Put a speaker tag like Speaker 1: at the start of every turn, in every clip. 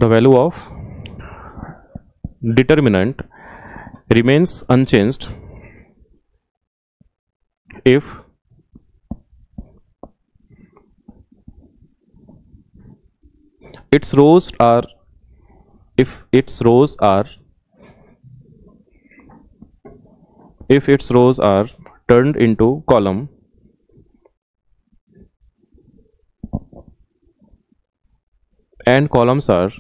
Speaker 1: the value of determinant remains unchanged if its rows are turned into column and columns are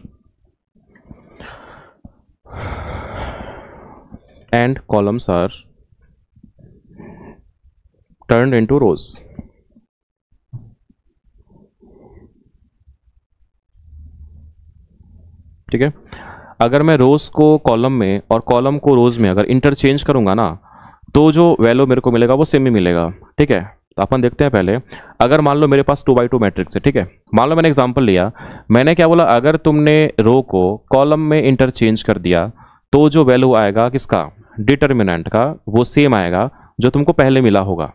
Speaker 1: turned into rows. ठीक है, अगर मैं रोज को column में और कॉलम को रोज में अगर इंटरचेंज करूंगा ना, तो जो वैल्यू मेरे को मिलेगा वो सेम ही मिलेगा। ठीक है, तो अपन देखते हैं पहले। अगर मान लो मेरे पास 2x2 मैट्रिक्स है, ठीक है, मान लो मैंने एग्जांपल लिया, मैंने क्या बोला, अगर तुमने रो को कॉलम में इंटरचेंज कर दिया तो जो वैल्यू आएगा किसका, डिटर्मिनेंट का, वो सेम आएगा जो तुमको पहले मिला होगा।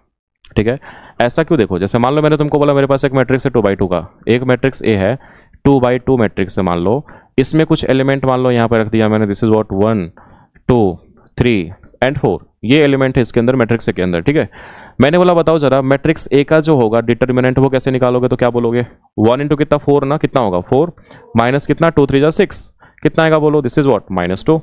Speaker 1: ठीक है, ऐसा क्यों? देखो, जैसे मान लो मैंने तुमको बोला मेरे पास एक मैट्रिक्स है 2x2 का, एक मैट्रिक्स ए है, 2x2 मैट्रिक्स है मान लो, इसमें कुछ एलिमेंट मान लो यहाँ पर रख दिया मैंने, दिस इज व्हाट 1 2 3 एंड 4, ये एलिमेंट है इसके अंदर, मैट्रिक्स ए के अंदर। ठीक है, मैंने बोला बताओ जरा मैट्रिक्स ए का जो होगा डिटर्मिनेंट वो कैसे निकालोगे, तो क्या बोलोगे, 1 इंटू कितना 4 ना, कितना होगा 4 माइनस कितना 2 3 6, कितना आएगा बोलो, दिस इज व्हाट -2।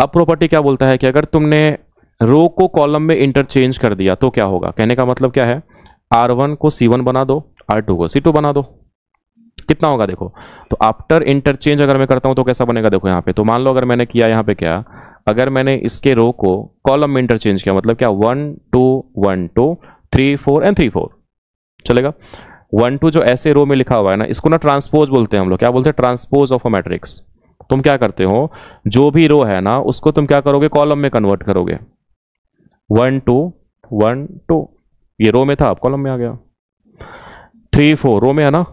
Speaker 1: अब प्रॉपर्टी क्या बोलता है कि अगर तुमने रो को कॉलम में इंटरचेंज कर दिया तो क्या होगा, कहने का मतलब क्या है, R1 को C1 बना दो, R2 को C2 बना दो, कितना होगा देखो। तो आफ्टर इंटरचेंज अगर मैं करता हूं तो कैसा बनेगा, देखो यहाँ पे, तो मान लो अगर मैंने किया यहाँ पे क्या, अगर मैंने इसके रो को कॉलम में इंटरचेंज किया, मतलब क्या 1 2 1 2 3 4 एंड 3 4 चलेगा। 1 2 जो ऐसे रो में लिखा हुआ है ना, इसको ना ट्रांसपोज बोलते हैं हम लोग, क्या बोलते हैं, ट्रांसपोज ऑफ अ मैट्रिक्स। तुम क्या करते हो, जो भी रो है ना उसको तुम क्या करोगे, कॉलम में कन्वर्ट करोगे। 1 2 1 2 ये रो में था, अब कॉलम में आ गया। 3 4 रो में है ना,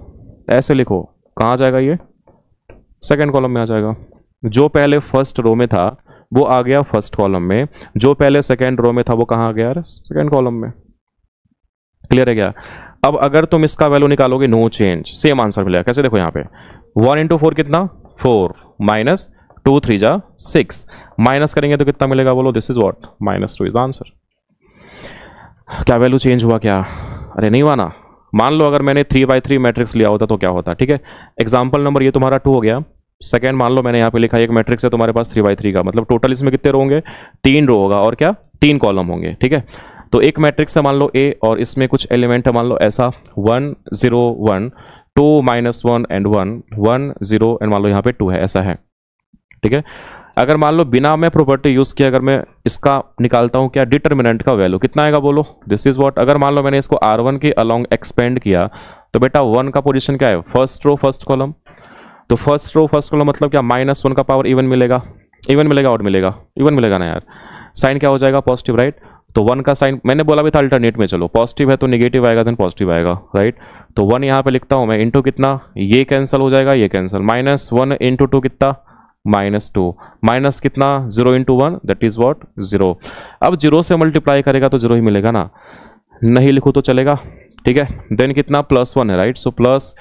Speaker 1: ऐसे लिखो, कहाँ जाएगा, ये सेकंड कॉलम में आ जाएगा। जो पहले फर्स्ट रो में था वो आ गया फर्स्ट कॉलम में, जो पहले सेकंड रो में था वो कहाँ आ गया, सेकंड कॉलम में। क्लियर है क्या? अब अगर तुम इसका वैल्यू निकालोगे, नो चेंज, सेम आंसर मिलेगा। कैसे, देखो यहाँ पे 1 इंटू 4 कितना 4 माइनस 2 3 6, माइनस करेंगे तो कितना मिलेगा बोलो, this is what -2 is answer. क्या वैल्यू चेंज हुआ क्या? अरे नहीं हुआ ना। मान लो अगर मैंने 3x3 मैट्रिक्स लिया होता तो क्या होता। ठीक है, एग्जाम्पल नंबर ये तुम्हारा 2 हो गया। सेकंड मान लो मैंने यहाँ पे लिखा एक मैट्रिक्स है तुम्हारे पास 3x3 का, मतलब टोटल इसमें कितने रो होंगे, 3 रो होगा और क्या 3 कॉलम होंगे। ठीक है, तो एक मैट्रिक्स है मान लो ए, और इसमें कुछ एलिमेंट है मान लो ऐसा 1 0 1 2 -1 एंड 1 1 0 एंड मान लो यहाँ पे 2 है, ऐसा है। ठीक है, अगर मान लो बिना मैं प्रॉपर्टी यूज किया अगर मैं इसका निकालता हूँ क्या, डिटर्मिनेंट का वैल्यू कितना आएगा बोलो, दिस इज व्हाट। अगर मान लो मैंने इसको R1 के अलोंग एक्सपेंड किया तो बेटा 1 का पोजीशन क्या है, फर्स्ट रो फर्स्ट कॉलम। तो फर्स्ट रो फर्स्ट कॉलम मतलब क्या, -1 का पावर इवन मिलेगा, इवन मिलेगा और मिलेगा, इवन मिलेगा ना यार। साइन क्या हो जाएगा, पॉजिटिव, राइट। तो 1 का साइन मैंने बोला भी था अल्टरनेट में, चलो पॉजिटिव है तो नेगेटिव आएगा, देन पॉजिटिव आएगा, राइट। तो 1 यहाँ पे लिखता हूँ मैं, इंटू कितना, ये कैंसिल हो जाएगा, ये कैंसिल, -1 इंटू 2 कितना -2, माइनस कितना 0 इंटू 1 दैट इज व्हाट 0। अब 0 से मल्टीप्लाई करेगा तो 0 ही मिलेगा ना, नहीं लिखो तो चलेगा। ठीक है, देन कितना +1 है, राइट। सो प्लस,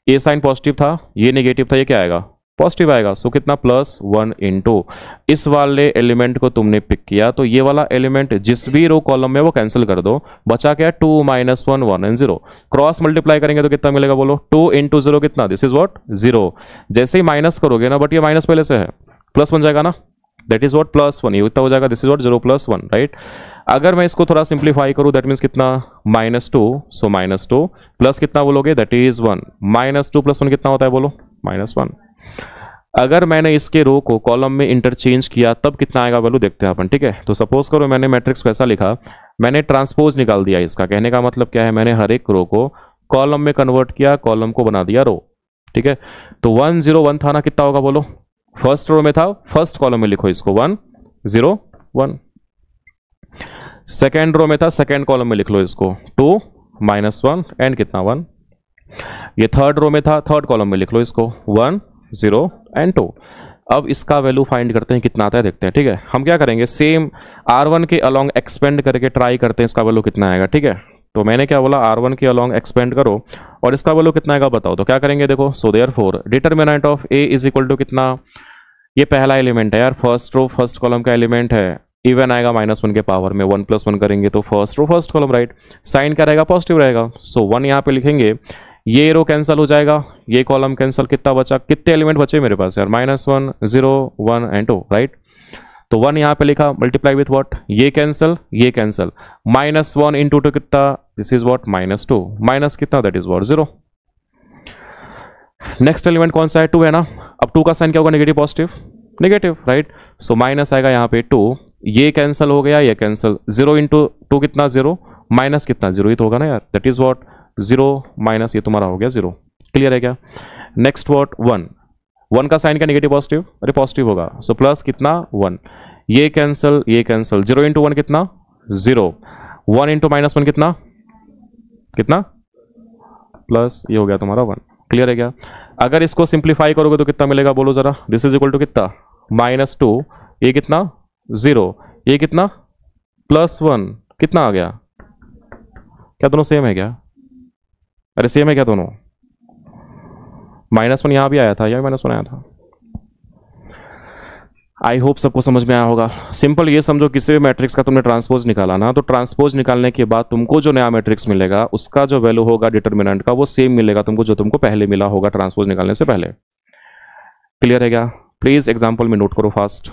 Speaker 1: ये साइन पॉजिटिव था, ये नेगेटिव था, ये क्या आएगा, पॉजिटिव आएगा। सो कितना +1 इंटू इस वाले एलिमेंट को तुमने पिक किया तो ये वाला एलिमेंट जिस भी रो कॉलम में वो कैंसिल कर दो, बचा क्या 2 -1 1 एंड 0। क्रॉस मल्टीप्लाई करेंगे तो कितना मिलेगा बोलो, 2 इंटू 0 कितना, दिस इज व्हाट 0। जैसे ही माइनस करोगे ना, बट ये माइनस पहले से है, प्लस बन जाएगा ना, दैट इज व्हाट +1, ये उतना हो जाएगा, दिस इज व्हाट 0 + 1, राइट। अगर मैं इसको थोड़ा सिंप्लीफाई करूं दैट मीन्स कितना -2, सो -2 प्लस कितना बोलोगे, दैट इज 1, -2 + 1 कितना होता है बोलो, -1। अगर मैंने इसके रो को कॉलम में इंटरचेंज किया तब कितना आएगा वैल्यू देखते हैं अपन। ठीक है, तो सपोज करो मैंने मैट्रिक्स को ऐसा लिखा, मैंने ट्रांसपोज निकाल दिया इसका, कहने का मतलब क्या है, मैंने हर एक रो को कॉलम में कन्वर्ट किया, कॉलम को बना दिया रो। ठीक है, तो 1 0 1 था ना, कितना होगा बोलो, फर्स्ट रो में था, फर्स्ट कॉलम में लिखो इसको 1 0 1। सेकेंड रो में था, सेकेंड कॉलम में लिख लो इसको 2 -1 एंड कितना 1। ये थर्ड रो में था, थर्ड कॉलम में लिख लो इसको 1 0 एंड 2। अब इसका वैल्यू फाइंड करते हैं कितना आता है, देखते हैं। ठीक है, हम क्या करेंगे, सेम R1 के अलोंग एक्सपेंड करके ट्राई करते हैं इसका वैल्यू कितना आएगा। ठीक है, तो मैंने क्या बोला, R1 के अलॉन्ग एक्सपेंड करो और इसका वैल्यू कितना आएगा बताओ। तो क्या करेंगे देखो, so therefore determinant of A is equal to कितना, ये पहला एलिमेंट है यार, फर्स्ट रो फर्स्ट कॉलम का एलिमेंट है, इवन आएगा -1 के पावर में, 1 + 1 करेंगे तो first row first column right, sign क्या रहेगा, पॉजिटिव रहेगा। सो 1 यहाँ पे लिखेंगे, ये रो कैंसिल हो जाएगा, ये कॉलम कैंसिल, कितना बचा, कितने एलिमेंट बचे मेरे पास यार, -1 0 1 एंड 2 राइट। तो 1 यहाँ पे लिखा, मल्टीप्लाई विथ व्हाट, ये कैंसिल -1 इंटू 2 कितना, दिस इज व्हाट -2, माइनस कितना, that is what 0। Next element कौन सा है, 2 है ना। अब 2 का साइन क्या होगा, negative positive negative right. So minus आएगा यहाँ पे 2, ये कैंसिल हो गया, ये कैंसिल, 0 इंटू 2 कितना 0, माइनस कितना 0 ही तो होगा ना यार, दैट इज व्हाट 0 माइनस ये तुम्हारा हो गया 0। क्लियर है क्या। नेक्स्ट व्हाट 1 का साइन क्या, नेगेटिव पॉजिटिव, अरे पॉजिटिव होगा, सो प्लस कितना 1, ये कैंसिल 0 इंटू 1 कितना 0, 1 इंटू -1 कितना कितना प्लस ये हो गया तुम्हारा 1। क्लियर है क्या। अगर इसको सिंप्लीफाई करोगे तो कितना मिलेगा बोलो जरा, दिस इज इक्वल टू कितना -2, ये कितना 0, ये कितना +1, कितना आ गया, क्या दोनों सेम है क्या, अरे सेम है क्या दोनों, -1 यहां भी आया था, यहां भी -1 आया था। आई होप सबको समझ में आया होगा। सिंपल ये समझो, किसी भी मैट्रिक्स का तुमने ट्रांसपोज निकाला ना, तो ट्रांसपोज निकालने के बाद तुमको जो नया मैट्रिक्स मिलेगा उसका जो वैल्यू होगा डिटरमिनेंट का, वो सेम मिलेगा तुमको जो तुमको पहले मिला होगा ट्रांसपोज निकालने से पहले। क्लियर है क्या। प्लीज एग्जाम्पल में नोट करो फास्ट।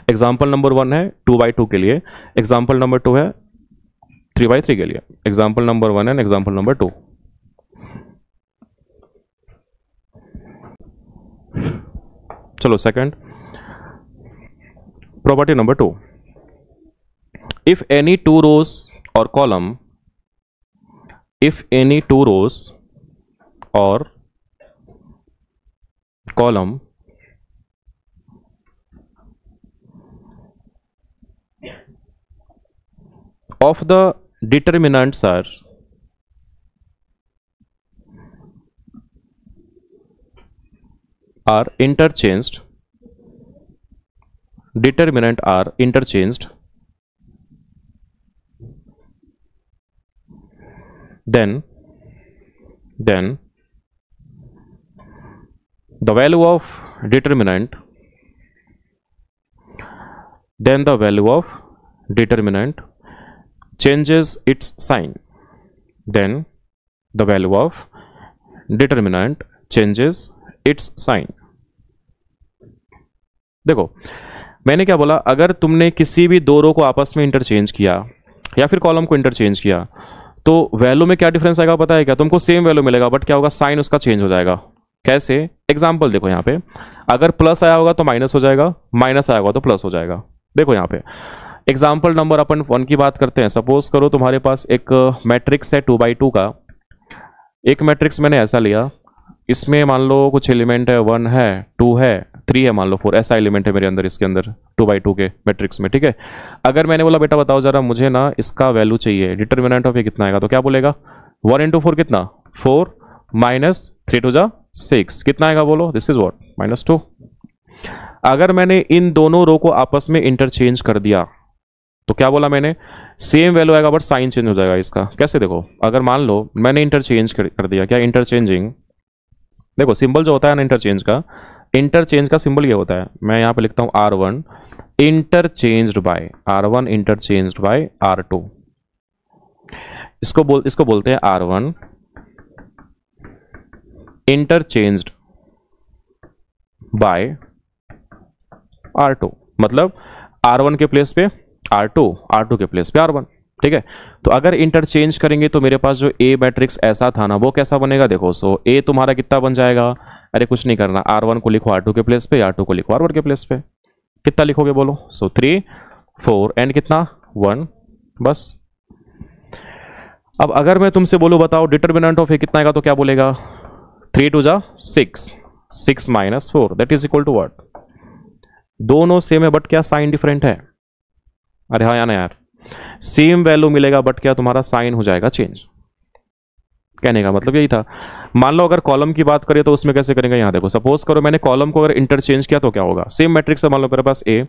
Speaker 1: एग्जाम्पल नंबर 1 है 2/2 के लिए, एग्जाम्पल नंबर 2 है 3/3 के लिए, example number 1 and example number 2। चलो second, property number 2, if any 2 rows or column, if any 2 rows or column of the determinants are interchanged, determinant are interchanged, then the value of determinant, changes its sign, then the value of determinant changes its sign. देखो मैंने क्या बोला, अगर तुमने किसी भी 2 रो को आपस में इंटरचेंज किया या फिर कॉलम को इंटरचेंज किया तो वैल्यू में क्या डिफरेंस आएगा पता है क्या, तुमको सेम वैल्यू मिलेगा बट क्या होगा, साइन उसका चेंज हो जाएगा। कैसे, एग्जांपल देखो यहाँ पे, अगर प्लस आया होगा तो माइनस हो जाएगा, माइनस आया होगा तो प्लस हो जाएगा। देखो यहाँ पे एग्जाम्पल नंबर अपन 1 की बात करते हैं। सपोज करो तुम्हारे पास एक मैट्रिक्स है 2/2 का, एक मैट्रिक्स मैंने ऐसा लिया, इसमें मान लो कुछ एलिमेंट है, 1 है 2 है 3 है, मान लो 4, ऐसा एलिमेंट है मेरे अंदर, इसके अंदर 2/2 के मैट्रिक्स में। ठीक है, अगर मैंने बोला बेटा बताओ जरा मुझे ना इसका वैल्यू चाहिए, डिटरमिनेंट ऑफ ये कितना आएगा, तो क्या बोलेगा, 1 इंटू 4 कितना 4 माइनस 3 2 जा 6, कितना आएगा बोलो, दिस इज व्हाट -2। अगर मैंने इन दोनों रो को आपस में इंटरचेंज कर दिया तो क्या बोला मैंने, सेम वैल्यू आएगा बट साइन चेंज हो जाएगा इसका। कैसे, देखो अगर मान लो मैंने इंटरचेंज कर दिया, क्या इंटरचेंजिंग, देखो सिंबल जो होता है ना इंटरचेंज का सिंबल ये होता है, मैं यहाँ पे लिखता हूँ R1 इंटरचेंज्ड बाय R2, इसको बोलते हैं R1 इंटरचेंज्ड बाय R2, मतलब R1 के प्लेस पे R2 के प्लेस पे R1। ठीक है, तो अगर इंटरचेंज करेंगे तो मेरे पास जो A मैट्रिक्स ऐसा था ना वो कैसा बनेगा, देखो सो A तुम्हारा कितना बन जाएगा, अरे कुछ नहीं करना, R1 को लिखो R2 के प्लेस पे, R2 को लिखो R1 के प्लेस पे, कितना लिखोगे बोलो, सो 3 4 एंड कितना 1 बस। अब अगर मैं तुमसे बोलूं बताओ डिटरमिनेंट ऑफ A कितना आएगा, तो क्या बोलेगा, 3 2 जा 6 minus 4 that is equal to what, दोनों सेम है बट क्या साइन डिफरेंट है, अरे हाँ या ना यार, सेम वैल्यू मिलेगा बट क्या तुम्हारा साइन हो जाएगा चेंज। कहने का मतलब यही था। मान लो अगर कॉलम की बात करें तो उसमें कैसे करेंगे, यहां देखो सपोज करो मैंने कॉलम को अगर इंटरचेंज किया तो क्या होगा, सेम मैट्रिक्स है, मान लो मेरे पास A,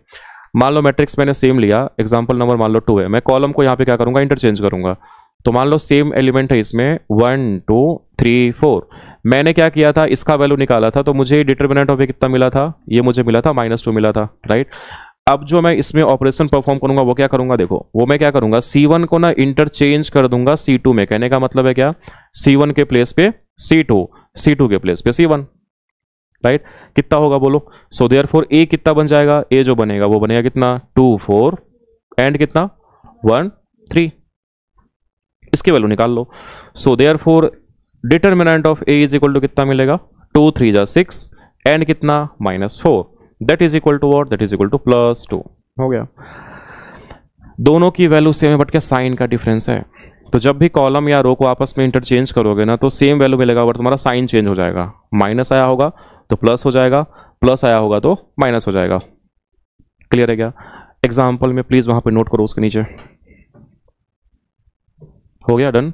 Speaker 1: मान लो मैट्रिक्स मैंने सेम लिया, एग्जांपल नंबर मान लो 2 है, मैं कॉलम को यहाँ पे क्या करूंगा, इंटरचेंज करूंगा। तो मान लो सेम एलिमेंट है इसमें 1 2 3 4, मैंने क्या किया था, इसका वैल्यू निकाला था, तो मुझे डिटर्मिनेंट ऑफ ए कितना मिला था, ये मुझे मिला था -2 मिला था, राइट। अब जो मैं इसमें ऑपरेशन परफॉर्म करूंगा वो क्या करूंगा, देखो वो मैं क्या करूंगा, C1 को ना इंटरचेंज कर दूंगा C2 में। कहने का मतलब है क्या, C1 के प्लेस पे C2, C2 के प्लेस पे C1, राइट। कितना होगा बोलो, सो देयरफॉर ए कितना बन जाएगा, ए जो बनेगा वो बनेगा कितना 2 4 एंड कितना 1 3, इसकी वैल्यू निकाल लो। So therefore determinant of A is equal to कितना मिलेगा, 2 3 जा 6 एंड कितना -4, that is equal to what, that is equal to +2। हो गया, दोनों की वैल्यू सेम है बट क्या साइन का डिफरेंस है। तो जब भी कॉलम या रो को आपस में इंटरचेंज करोगे ना तो सेम वैल्यू मिलेगा बट तुम्हारा साइन चेंज हो जाएगा, माइनस आया होगा तो प्लस हो जाएगा, प्लस आया होगा तो माइनस हो जाएगा। क्लियर है क्या? एग्जाम्पल में प्लीज वहां पे नोट करो उसके नीचे। हो गया डन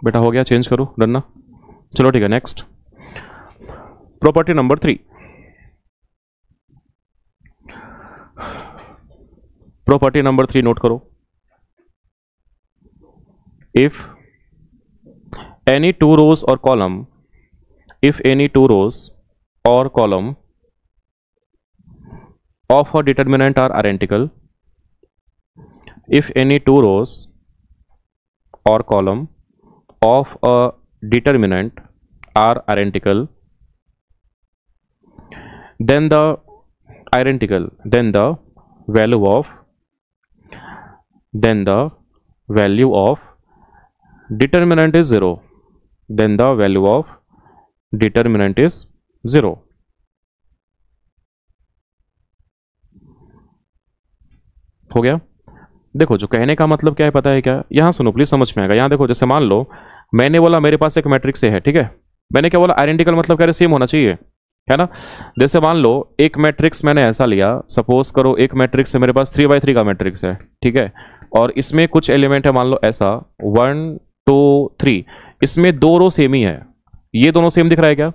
Speaker 1: बेटा, हो गया, चेंज करो, डन ना। चलो ठीक है, next property number 3। Property number 3 note करो। इफ एनी टू रोज और column, if any two rows और column of a determinant are identical, if any two rows or column of a determinant are identical, then the value of determinant is 0, then the value of determinant is 0। हो गया। देखो जो कहने का मतलब क्या है पता है क्या, यहां सुनो प्लीज, समझ में आएगा। यहां देखो, जैसे मान लो मैंने बोला मेरे पास एक मैट्रिक्स है, ठीक है, मैंने क्या बोला, आइडेंटिकल मतलब कह रहे सेम होना चाहिए, है ना। जैसे मान लो एक मैट्रिक्स मैंने ऐसा लिया, सपोज करो एक मैट्रिक्स है मेरे पास 3x3 का मैट्रिक्स है, ठीक है, और इसमें कुछ एलिमेंट है मान लो ऐसा 1 2 3, इसमें दो रो सेम ही है, ये दोनों सेम दिख रहा है क्या,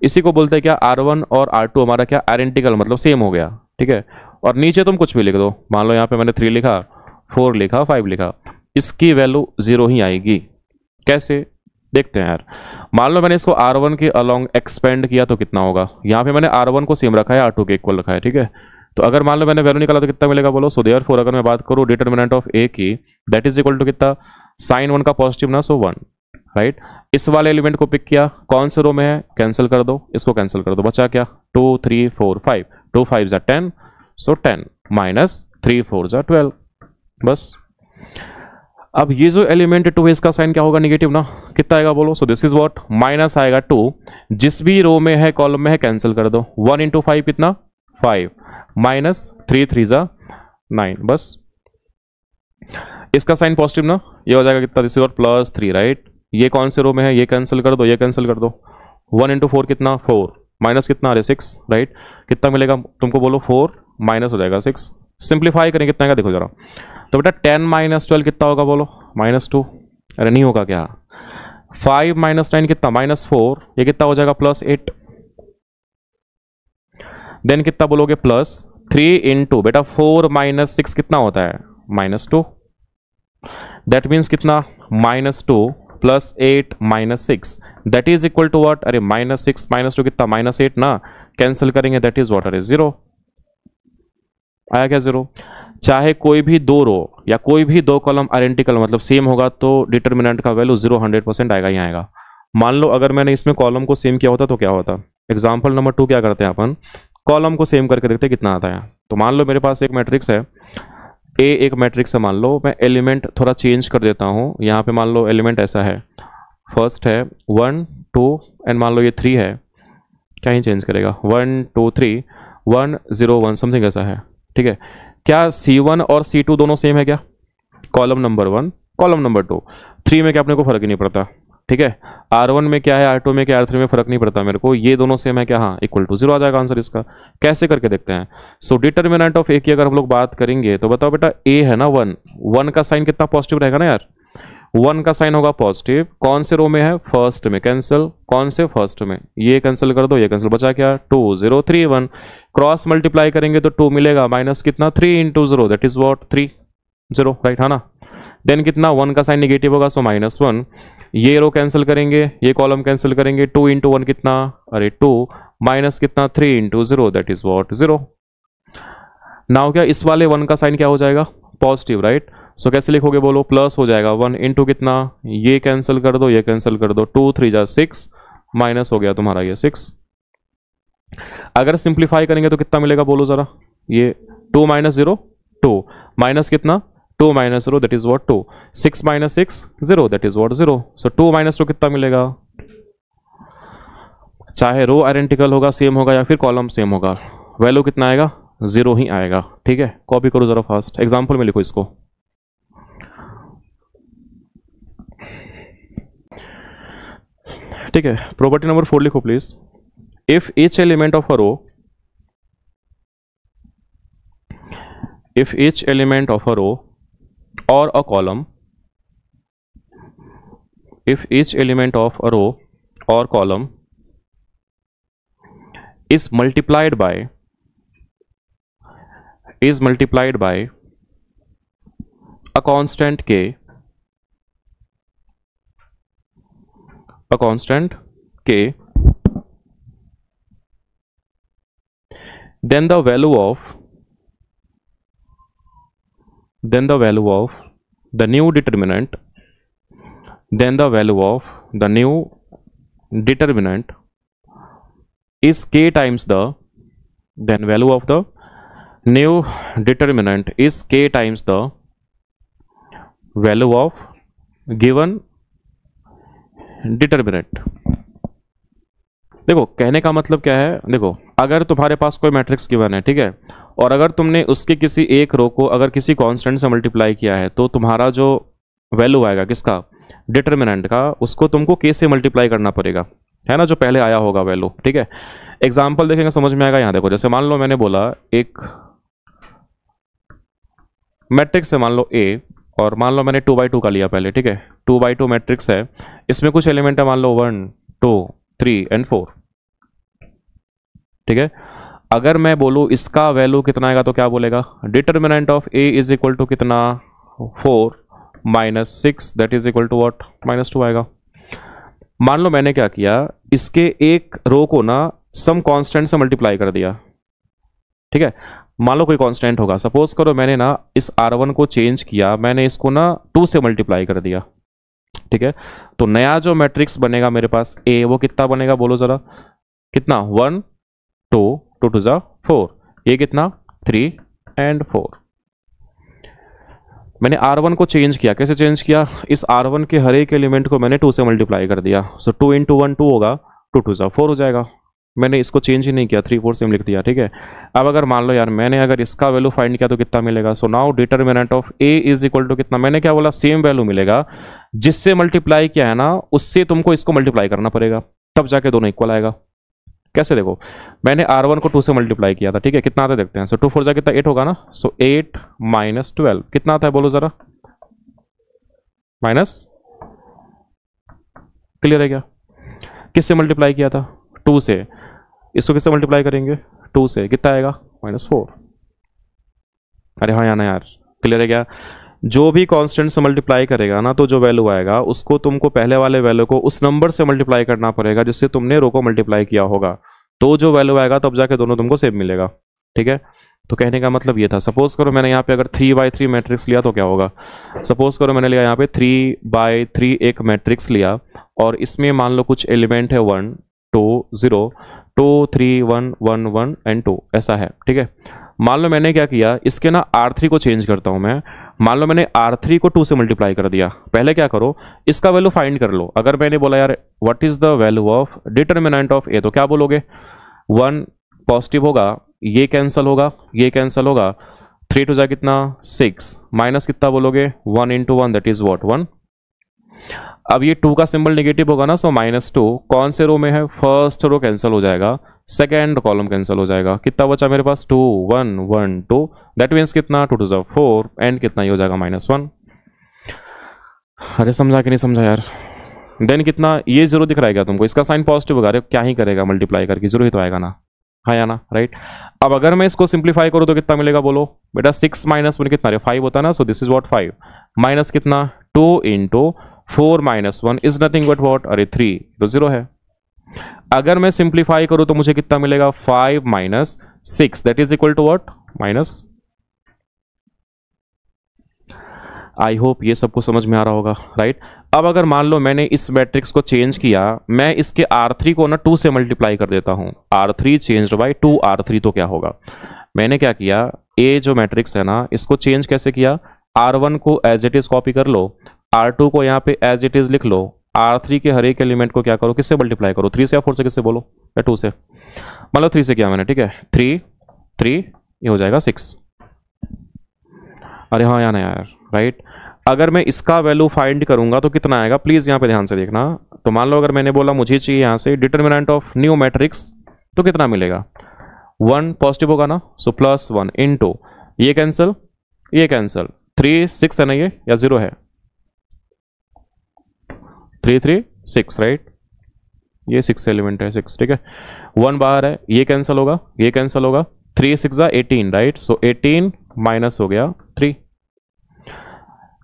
Speaker 1: इसी को बोलते हैं क्या, R1 और R2 हमारा क्या आइडेंटिकल मतलब सेम हो गया, ठीक है। और नीचे तुम कुछ भी लिख दो, मान लो यहाँ पे मैंने 3 लिखा, 4 लिखा, 5 लिखा, इसकी वैल्यू 0 ही आएगी। कैसे देखते हैं यार। मान लो मैंने इसको R1 के अलोंग एक्सपेंड किया तो कितना होगा, यहाँ पे मैंने R1 को सेम रखा है, R2 के इक्वल रखा है, ठीक है। तो अगर मान लो मैंने वैल्यू निकाला तो कितना मिलेगा बोलो। सो देयरफॉर अगर मैं बात करूँ डिटर्मिनेंट ऑफ ए की, दैट इज इक्वल टू कितना, साइन 1 का पॉजिटिव ना, सो 1, राइट। इस वाले एलिमेंट को पिक किया, कौन से रो में है, कैंसिल कर दो, इसको कैंसिल कर दो, बचा क्या 2 3 4 5, 2 5 जा 10, सो 10 माइनस 3 4 जा 12, बस। अब ये जो एलिमेंट 2 है इसका साइन क्या होगा, निगेटिव ना, कितना आएगा बोलो। So this is what, minus आएगा 2, जिस भी रो में है कॉलम में है कैंसिल कर दो, 1 इंटू 5 कितना 5, माइनस 3 3 जा 9, बस। इसका साइन पॉजिटिव ना, ये हो जाएगा कितना, दिस इज व्हाट +3, राइट। ये कौन से रो में है, ये कैंसिल कर दो, ये कैंसिल कर दो, 1 इंटू 4 कितना 4, माइनस कितना आ रहा है 6, राइट। कितना मिलेगा तुमको बोलो, 4 माइनस हो जाएगा 6, सिंप्लीफाई करें कितना आएगा देखो जरा। तो बेटा 10 माइनस 12 कितना होगा बोलो, -2, अरे नहीं होगा क्या, 5 माइनस 9 कितना -4, ये कितना हो जाएगा +8, देन कितना बोलोगे +3 इंटू बेटा 4 माइनस 6 कितना होता है -2, दैट मीन्स कितना -2 +8 -6, that is equal to what, अरे -6 -2 कितना -8 ना, कैंसिल करेंगे दैट इज व्हाट, अरे 0 आया क्या 0। चाहे कोई भी दो रो या कोई भी दो कॉलम आइडेंटिकल मतलब सेम होगा तो डिटर्मिनेंट का वैल्यू 0 100% आएगा ही आएगा। मान लो अगर मैंने इसमें कॉलम को सेम किया होता तो क्या होता। एग्जाम्पल नंबर 2 क्या करते हैं अपन, कॉलम को सेम करके देखते हैं कितना आता है। तो मान लो मेरे पास एक मैट्रिक्स है ए, एक मैट्रिक्स है, मान लो मैं एलिमेंट थोड़ा चेंज कर देता हूँ। यहाँ पे मान लो एलिमेंट ऐसा है, फर्स्ट है 1 2 एंड मान लो ये 3 है, क्या ही चेंज करेगा 1 2 3 1 0 1 समथिंग ऐसा है, ठीक है। क्या C1 और C2 दोनों सेम है क्या, कॉलम नंबर 1 कॉलम नंबर 2, 3 में क्या अपने को फर्क ही नहीं पड़ता, ठीक है। R1 में क्या है, R2 में क्या है, R3 में फर्क नहीं पड़ता मेरे को, ये दोनों सेम है क्या, हाँ इक्वल टू 0 आ जाएगा आंसर इसका। कैसे करके देखते हैं। सो डिटर्मिनेंट ऑफ ए की अगर हम लोग बात करेंगे तो बताओ बेटा ए है ना 1 का साइन कितना पॉजिटिव रहेगा ना यार, 1 का साइन होगा पॉजिटिव, कौन से रो में है, फर्स्ट में, कैंसिल, कौन से, फर्स्ट में, ये कैंसिल कर दो, ये कैंसिल, बचा क्या, 2 0 3 1, क्रॉस मल्टीप्लाई करेंगे तो 2 मिलेगा, माइनस कितना 3 into 0 that is what 3 0, right है ना। देन कितना 1 का साइन निगेटिव होगा सो -1, ये रो कैंसिल करेंगे, ये कॉलम कैंसिल करेंगे, 2 इंटू 1 कितना, अरे 2, माइनस कितना 3 into 0 that is what 0। Now क्या इस वाले 1 का साइन क्या हो जाएगा, पॉजिटिव, राइट। सो कैसे लिखोगे बोलो, प्लस हो जाएगा 1 इंटू कितना, ये कैंसिल कर दो, ये कैंसिल कर दो, 2 3 जा 6, माइनस हो गया तुम्हारा ये 6। अगर सिंप्लीफाई करेंगे तो कितना मिलेगा बोलो जरा, ये 2 माइनस 0 2, माइनस कितना 2 minus 0 that is what 2, 6 minus 6 0 that is what 0। So 2 minus 2 कितना मिलेगा, चाहे रो आइडेंटिकल होगा, सेम होगा, या फिर कॉलम सेम होगा, वैल्यू कितना आएगा, 0 ही आएगा। ठीक है, कॉपी करो जरा फास्ट, एग्जाम्पल में लिखो इसको। ठीक है, प्रॉपर्टी नंबर 4 लिखो please. If each element of a row, if each element of a row or a column, if each element of a row or column is multiplied by a constant k, then the value of the new determinant is k times the, then value of the new determinant is k times the value of given determinant। देखो कहने का मतलब क्या है, देखो अगर तुम्हारे पास कोई मैट्रिक्स गिवन है, ठीक है, और अगर तुमने उसके किसी एक रो को अगर किसी कांस्टेंट से मल्टीप्लाई किया है, तो तुम्हारा जो वैल्यू आएगा किसका, डिटरमिनेंट का, उसको तुमको k से मल्टीप्लाई करना पड़ेगा, है ना, जो पहले आया होगा वैल्यू। ठीक है, एग्जाम्पल देखेंगे समझ में आएगा। यहाँ देखो, जैसे मान लो मैंने बोला एक मैट्रिक्स है, मान लो A, और मान लो मैंने 2x2 का लिया पहले। ठीक है, 2x2 मैट्रिक्स है, इसमें कुछ एलिमेंट है, मान लो 1 2 3 एंड 4। ठीक है, अगर मैं बोलूँ इसका वैल्यू कितना आएगा तो क्या बोलेगा, determinant of A is equal to कितना 4 minus 6 that is equal to what -2 आएगा। मान लो मैंने क्या किया, इसके एक रो को ना सम कांस्टेंट से मल्टीप्लाई कर दिया। ठीक है, मान लो कोई कांस्टेंट होगा, सपोज करो मैंने ना इस R1 को चेंज किया, मैंने इसको ना 2 से मल्टीप्लाई कर दिया। ठीक है, तो नया जो मैट्रिक्स बनेगा मेरे पास A, वो कितना बनेगा बोलो जरा, कितना 1 2 2 2 जा 4, ये कितना 3 एंड 4। मैंने R1 को चेंज किया, कैसे चेंज किया, इस R1 के हर एक एलिमेंट को मैंने 2 से मल्टीप्लाई कर दिया। सो 2 इंटू 1 2 होगा, 2 2 जा 4 हो जाएगा। मैंने इसको चेंज ही नहीं किया, 3 4 सेम लिख दिया। ठीक है, अब अगर मान लो यार मैंने अगर इसका वैल्यू फाइंड किया तो कितना मिलेगा। So now determinant of A is equal to कितना, मैंने क्या बोला, सेम वैल्यू मिलेगा, जिससे मल्टीप्लाई किया है ना उससे तुमको इसको मल्टीप्लाई करना पड़ेगा, तब जाके दोनों इक्वल आएगा। कैसे, देखो मैंने R1 को 2 से मल्टीप्लाई किया था। ठीक है, कितना आता है देखते हैं। सो 2 4 जा कितना 8 होगा ना। सो 8 माइनस 12 कितना आता है बोलो जरा, माइनस, क्लियर है क्या, किससे मल्टीप्लाई किया था 2 से, इसको किससे मल्टीप्लाई करेंगे 2 से, कितना आएगा -4। अरे हाँ यार, क्लियर है क्या, जो भी कांस्टेंट से मल्टीप्लाई करेगा ना तो जो वैल्यू आएगा उसको तुमको पहले वाले वैल्यू को उस नंबर से मल्टीप्लाई करना पड़ेगा जिससे तुमने रो को मल्टीप्लाई किया होगा, तो जो वैल्यू आएगा तब जाके दोनों तुमको सेम मिलेगा। ठीक है, तो कहने का मतलब ये था। सपोज करो मैंने यहाँ पे अगर 3x3 मैट्रिक्स लिया तो क्या होगा, सपोज करो मैंने लिया यहाँ पे 3x3 एक मैट्रिक्स लिया, और इसमें मान लो कुछ एलिमेंट है 1 2 0 2 3 1 1 1 एंड 2 ऐसा है। ठीक है, मान लो मैंने क्या किया, इसके ना R3 को चेंज करता हूं मैं, मान लो मैंने R3 को 2 से मल्टीप्लाई कर दिया। पहले क्या करो, इसका वैल्यू फाइंड कर लो। अगर मैंने बोला यार what is the value of determinant of A, तो क्या बोलोगे, 1 पॉजिटिव होगा, ये कैंसिल होगा, ये कैंसिल होगा, 3 2 जा कितना 6, माइनस कितना बोलोगे 1 इंटू 1 दैट इज वॉट 1। अब ये 2 का सिंबल नेगेटिव होगा ना, सो -2 कौन से रो में है, फर्स्ट रो कैंसिल हो जाएगा, सेकेंड कॉलम कैंसिल हो जाएगा, कितना बचा मेरे पास 2 1 1 2 दैट मीन्स कितना 2 2 जा 4 एंड कितना ये हो जाएगा -1। अरे समझा कि नहीं समझा यार। देन कितना, ये जीरो दिख रहा है क्या तुमको? इसका साइन पॉजिटिव होगा, अरे क्या ही करेगा मल्टीप्लाई करके, जीरो ही तो आएगा ना, हाँ या ना, राइट। अब अगर मैं इसको सिंप्लीफाई करूँ तो कितना मिलेगा बोलो बेटा? 6 माइनस 1 कितना, 5 होता है ना, सो दिस इज व्हाट 5 माइनस कितना 2 into 4 minus 1 is nothing but what, अरे 3 तो जीरो है। अगर मैं सिंप्लीफाई करूं तो मुझे कितना मिलेगा? 5 minus 6 that is equal to what, minus. I hope ये सबको समझ में आ रहा होगा, राइट। अब अगर मान लो मैंने इस मैट्रिक्स को चेंज किया, मैं इसके R3 को ना 2 से मल्टीप्लाई कर देता हूं, R3 चेंज्ड बाय 2 R3, तो क्या होगा? मैंने क्या किया, ए जो मैट्रिक्स है ना, इसको चेंज कैसे किया? R1 को एज इट इज कॉपी कर लो, R2 को यहाँ पे एज इट इज लिख लो, R3 के हर एक एलिमेंट को क्या करो, किससे मल्टीप्लाई करो? 3 से या 4 से, किससे बोलो? या 2 से? मान लो 3 से किया मैंने, ठीक है, 3 ये हो जाएगा 6। अरे हाँ या ना यार, राइट। अगर मैं इसका वैल्यू फाइंड करूंगा तो कितना आएगा? प्लीज यहाँ पे ध्यान से देखना। तो मान लो अगर मैंने बोला मुझे चाहिए यहाँ से डिटर्मिनेंट ऑफ न्यू मैट्रिक्स, तो कितना मिलेगा? 1 पॉजिटिव होगा ना, सो +1 इंटू ये कैंसिल, ये कैंसिल, 3 6 है ना ये, या 0 है? 3 3 6, राइट, ये 6 एलिमेंट है, 6, ठीक है। 1 बाहर है, ये कैंसिल होगा, ये कैंसिल होगा, 3 6 18, राइट, सो 18 माइनस हो गया 3।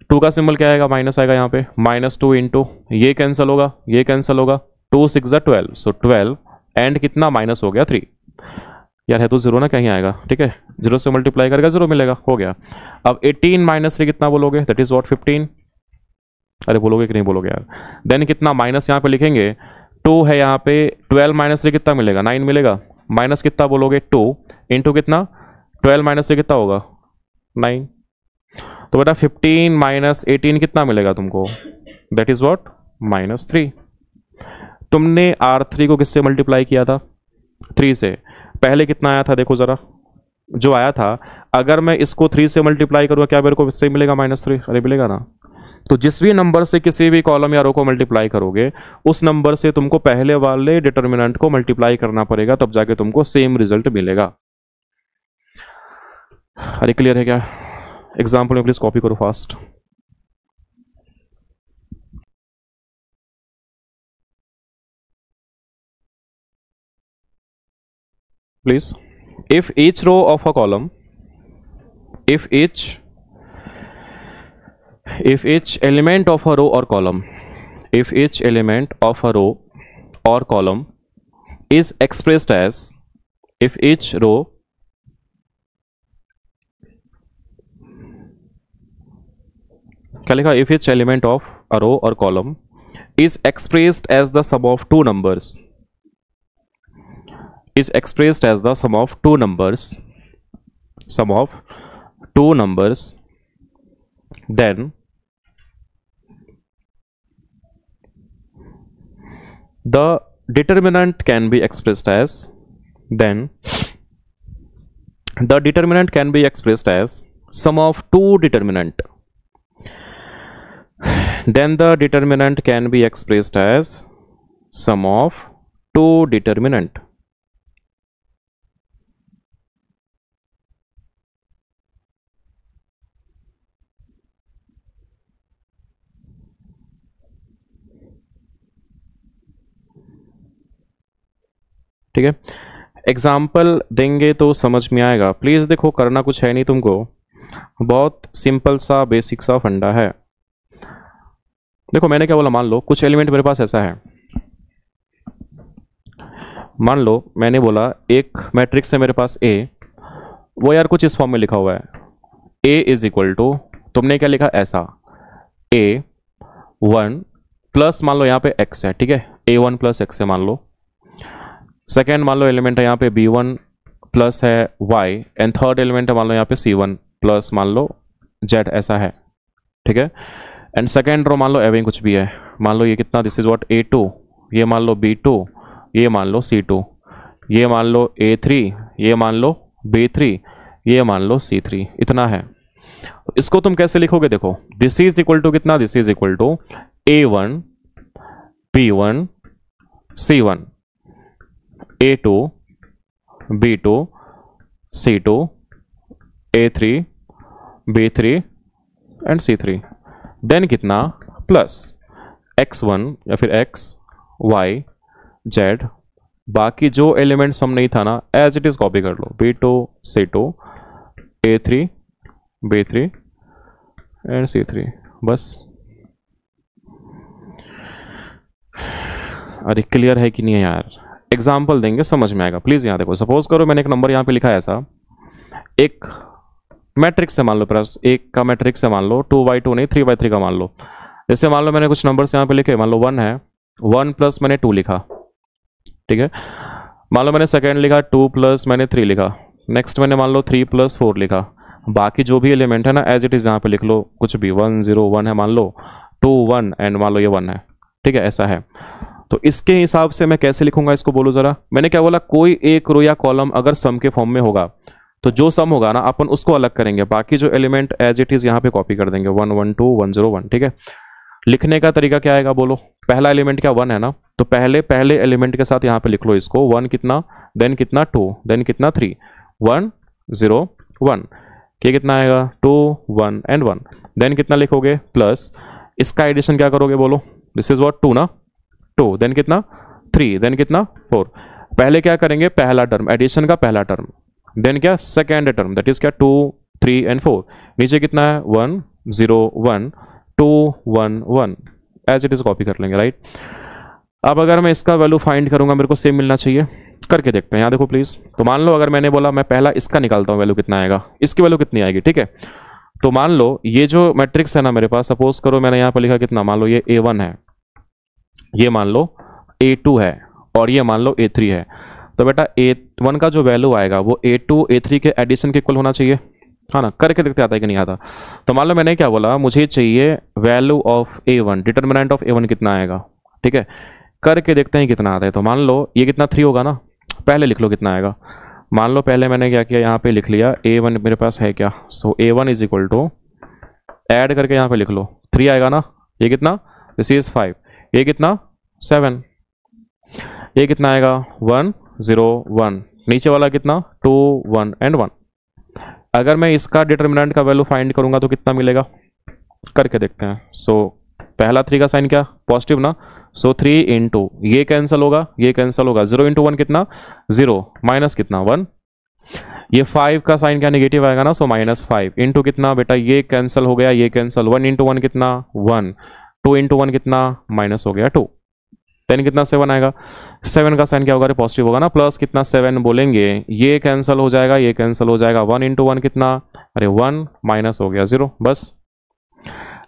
Speaker 1: 2 का सिंबल क्या आएगा? माइनस आएगा यहाँ पे, -2 इंटू ये कैंसिल होगा, ये कैंसिल होगा, 2 6 12, सो 12 एंड कितना माइनस हो गया 3। यार है तो जीरो ना, कहीं आएगा, ठीक है, जीरो से मल्टीप्लाई करेगा जीरो मिलेगा, हो गया। अब 18 माइनस 3 कितना बोलोगे? That is what 15। अरे बोलोगे कि नहीं बोलोगे यार? देन कितना माइनस यहाँ पे लिखेंगे, 2 है यहाँ पे, 12 माइनस 3 कितना मिलेगा? 9 मिलेगा, माइनस कितना बोलोगे? 2 इंटू कितना, 12 माइनस 3 कितना होगा? 9। तो बेटा 15 माइनस 18 कितना मिलेगा तुमको? That is what, -3। तुमने R3 को किससे मल्टीप्लाई किया था? 3 से। पहले कितना आया था देखो जरा, जो आया था, अगर मैं इसको 3 से मल्टीप्लाई करूँगा क्या मेरे को इससे मिलेगा? -3, अरे मिलेगा ना। तो जिस भी नंबर से किसी भी कॉलम या रो को मल्टीप्लाई करोगे, उस नंबर से तुमको पहले वाले डिटर्मिनेंट को मल्टीप्लाई करना पड़ेगा, तब जाके तुमको सेम रिजल्ट मिलेगा। अरे क्लियर है क्या? एग्जाम्पल में प्लीज कॉपी करो fast. Please, if each row of a column, if each element of a row or column, if each element of a row or column is expressed as, if each row क्या लिखा? if each element of a row or column is expressed as the sum of two numbers, is expressed as the sum of two numbers, sum of two numbers, then the determinant can be expressed as, then the determinant can be expressed as sum of two determinant, then the determinant can be expressed as sum of two determinant। ठीक है, example देंगे तो समझ में आएगा। Please देखो, करना कुछ है नहीं तुमको, बहुत सिंपल सा बेसिक सा फंडा है। देखो मैंने क्या बोला, मान लो कुछ एलिमेंट मेरे पास ऐसा है, मान लो मैंने बोला एक मैट्रिक्स है मेरे पास A, वो यार कुछ इस फॉर्म में लिखा हुआ है, A इज इक्वल टू, तुमने क्या लिखा ऐसा, A1 प्लस मान लो यहाँ पे x है, ठीक है, A1 प्लस x है मान लो। सेकेंड मान लो एलिमेंट है यहाँ पे B1 प्लस है y, एंड थर्ड एलिमेंट है मान लो यहाँ पे C1 प्लस मान लो Z, ऐसा है, ठीक है। एंड सेकेंड रो मान लो एविंग कुछ भी है, मान लो ये कितना, दिस इज व्हाट A2, ये मान लो B2, ये मान लो C2, ये मान लो A3, ये मान लो B3, ये मान लो C3, इतना है। इसको तुम कैसे लिखोगे? देखो, दिस इज इक्वल टू कितना, this is equal to A1 B1 C1, A2 B2 C2 A3 B3 and C3, then कितना प्लस x1 या फिर x y z, बाकी जो एलिमेंट्स हम नहीं था ना एज इट इज कॉपी कर लो, b2 c2 a3 b3 and c3, बस। अरे क्लियर है कि नहीं है यार? एग्जाम्पल देंगे समझ में आएगा, प्लीज यहाँ देखो। सपोज करो मैंने एक नंबर यहाँ पे लिखा है ऐसा, एक मैट्रिक्स है मान लो, प्लस एक का मैट्रिक्स है मान लो, 2x2 नहीं 3x3 का मान लो। जैसे मान लो मैंने कुछ नंबर्स यहाँ पे लिखे, मान लो 1 है, 1 प्लस मैंने 2 लिखा, ठीक है। मान लो मैंने सेकेंड लिखा 2 प्लस मैंने 3 लिखा, नेक्स्ट मैंने मान लो 3 प्लस 4 लिखा, बाकी जो भी एलिमेंट है ना एज इट इज यहाँ पे लिख लो, कुछ भी 1 0 1 है मान लो, 2 1 एंड मान लो ये 1 है, ठीक है, ऐसा है। तो इसके हिसाब से मैं कैसे लिखूंगा इसको बोलो जरा। मैंने क्या बोला, कोई एक रो या कॉलम अगर सम के फॉर्म में होगा तो जो सम होगा ना अपन उसको अलग करेंगे, बाकी जो एलिमेंट एज इट इज यहाँ पे कॉपी कर देंगे, 1 1 2 1 0 1, ठीक है। लिखने का तरीका क्या आएगा बोलो, पहला एलिमेंट क्या 1 है ना, तो पहले एलिमेंट के साथ यहाँ पे लिख लो इसको, 1 कितना, देन कितना 2, देन कितना 3, 1 0 1, ये कितना आएगा 2 1 एंड 1, देन कितना लिखोगे प्लस, इसका एडिशन क्या करोगे बोलो, दिस इज व्हाट 2 ना, 2 देन कितना 3, देन कितना 4। पहले क्या करेंगे, पहला टर्म, एडिशन का पहला टर्म, देन क्या सेकेंड टर्म, दैट इज क्या 2 3 एंड 4, नीचे कितना है 1 0 1 2 1 1, एज इट इज कॉपी कर लेंगे, राइट। अब अगर मैं इसका वैल्यू फाइंड करूंगा, मेरे को सेम मिलना चाहिए, करके देखते हैं, यहाँ देखो प्लीज। तो मान लो अगर मैंने बोला मैं पहला इसका निकालता हूँ, वैल्यू कितना आएगा, इसकी वैल्यू कितनी आएगी, ठीक है। तो मान लो ये जो मैट्रिक्स है ना मेरे पास, सपोज करो मैंने यहाँ पर लिखा कितना, मान लो ये A1 है, ये मान लो A2 है, और ये मान लो A3 है। तो बेटा A1 का जो वैल्यू आएगा वो A2 A3 के एडिशन के इक्वल होना चाहिए, हाँ ना। करके देखते आता है कि नहीं आता। तो मान लो मैंने क्या बोला, मुझे चाहिए value of A1, determinant of A1 कितना आएगा, ठीक है। करके देखते हैं कितना आता है। तो मान लो ये कितना 3 होगा ना, पहले लिख लो कितना आएगा। मान लो पहले मैंने क्या किया, यहाँ पे लिख लिया A1 मेरे पास है क्या, so A1 is equal to, add करके यहाँ पे लिख लो 3 आएगा ना, ये कितना, दिस इज 5, ये कितना 7, ये कितना आएगा 1 0 1, नीचे वाला कितना 2 1 एंड 1। अगर मैं इसका डिटर्मिनेंट का वैल्यू फाइंड करूंगा तो कितना मिलेगा, करके देखते हैं। सो पहला 3 का साइन क्या, पॉजिटिव ना, सो 3 इंटू ये कैंसिल होगा, ये कैंसिल होगा, 0 इंटू 1 कितना 0, माइनस कितना 1, ये 5 का साइन क्या नेगेटिव आएगा ना, सो -5 इंटू कितना बेटा, ये कैंसिल हो गया, ये कैंसिल, 1 इंटू 1 कितना 1, 2 इंटू 1 कितना माइनस हो गया 2, देन कितना 7 आएगा, 7 का साइन क्या होगा, पॉजिटिव होगा ना, प्लस कितना 7 बोलेंगे, ये कैंसिल हो जाएगा, ये कैंसिल हो जाएगा, 1 इंटू 1 कितना, अरे 1 माइनस हो गया 0, बस।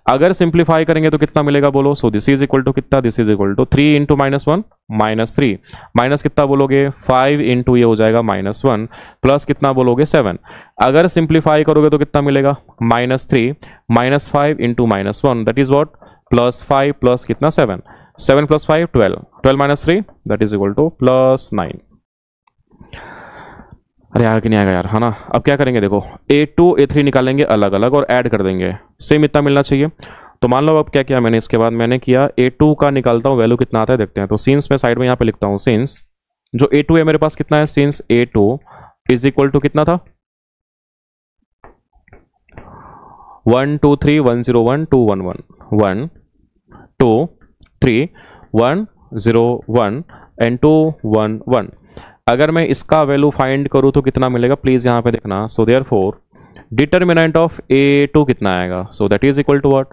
Speaker 1: अगर सिंप्लीफाई करेंगे तो कितना मिलेगा बोलो, so this is equal to कितना, this is equal to 3 into -1 -3, minus कितना बोलोगे 5 इंटू ये हो जाएगा -1, प्लस कितना बोलोगे 7। अगर सिंप्लीफाई करोगे तो कितना मिलेगा, -3 -5 into -1, that is what +5 plus कितना 7, 7 + 5 12, 12 - 3 दैट इज इक्वल टू +9। अरे आगे कि नहीं आएगा यार, है ना। अब क्या करेंगे देखो, A2 A3 निकालेंगे अलग अलग और ऐड कर देंगे, सेम इतना मिलना चाहिए। तो मान लो अब क्या किया मैंने, इसके बाद मैंने किया A2 का निकालता हूँ, वैल्यू कितना आता है देखते हैं। तो सिंस मैं साइड में यहाँ पे लिखता हूँ, सिंस जो A2 है मेरे पास कितना है, since A2 is equal to कितना था 1 2 3 1 0 1 2 1 1 1 2 3 1 0 1 एंड 2 1 1। अगर मैं इसका वैल्यू फाइंड करूं तो कितना मिलेगा, प्लीज यहां पे देखना। सो देयरफॉर डिटर्मिनेंट ऑफ A2 कितना आएगा, so that is equal to what,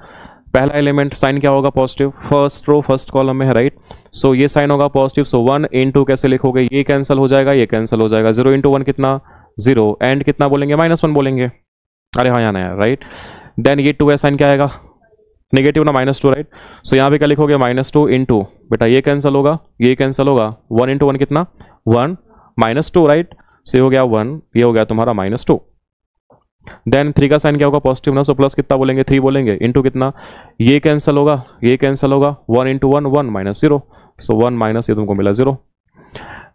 Speaker 1: पहला एलिमेंट साइन क्या होगा positive, first row first column में है, राइट। सो ये साइन होगा पॉजिटिव, सो 1 इंटू कैसे लिखोगे, ये कैंसिल हो जाएगा, ये कैंसिल हो जाएगा, 0 इंटू 1 कितना 0 एंड कितना बोलेंगे -1 बोलेंगे, अरे हाँ यहाँ ना यार, राइट। देन ये 2 है, साइन क्या आएगा नेगेटिव ना -2, राइट। सो यहाँ पे क्या लिखोगे -2 इंटू बेटा ये कैंसिल होगा, ये कैंसिल होगा, 1 इंटू 1 कितना 1 -2, राइट। से हो गया 1, ये हो गया तुम्हारा -2। देन 3 का साइन क्या होगा पॉजिटिव ना, सो प्लस कितना बोलेंगे 3 बोलेंगे, इंटू कितना ये कैंसिल होगा, ये कैंसिल होगा, 1 इंटू 1 1 -0, सो 1 माइनस ये तुमको मिला 0।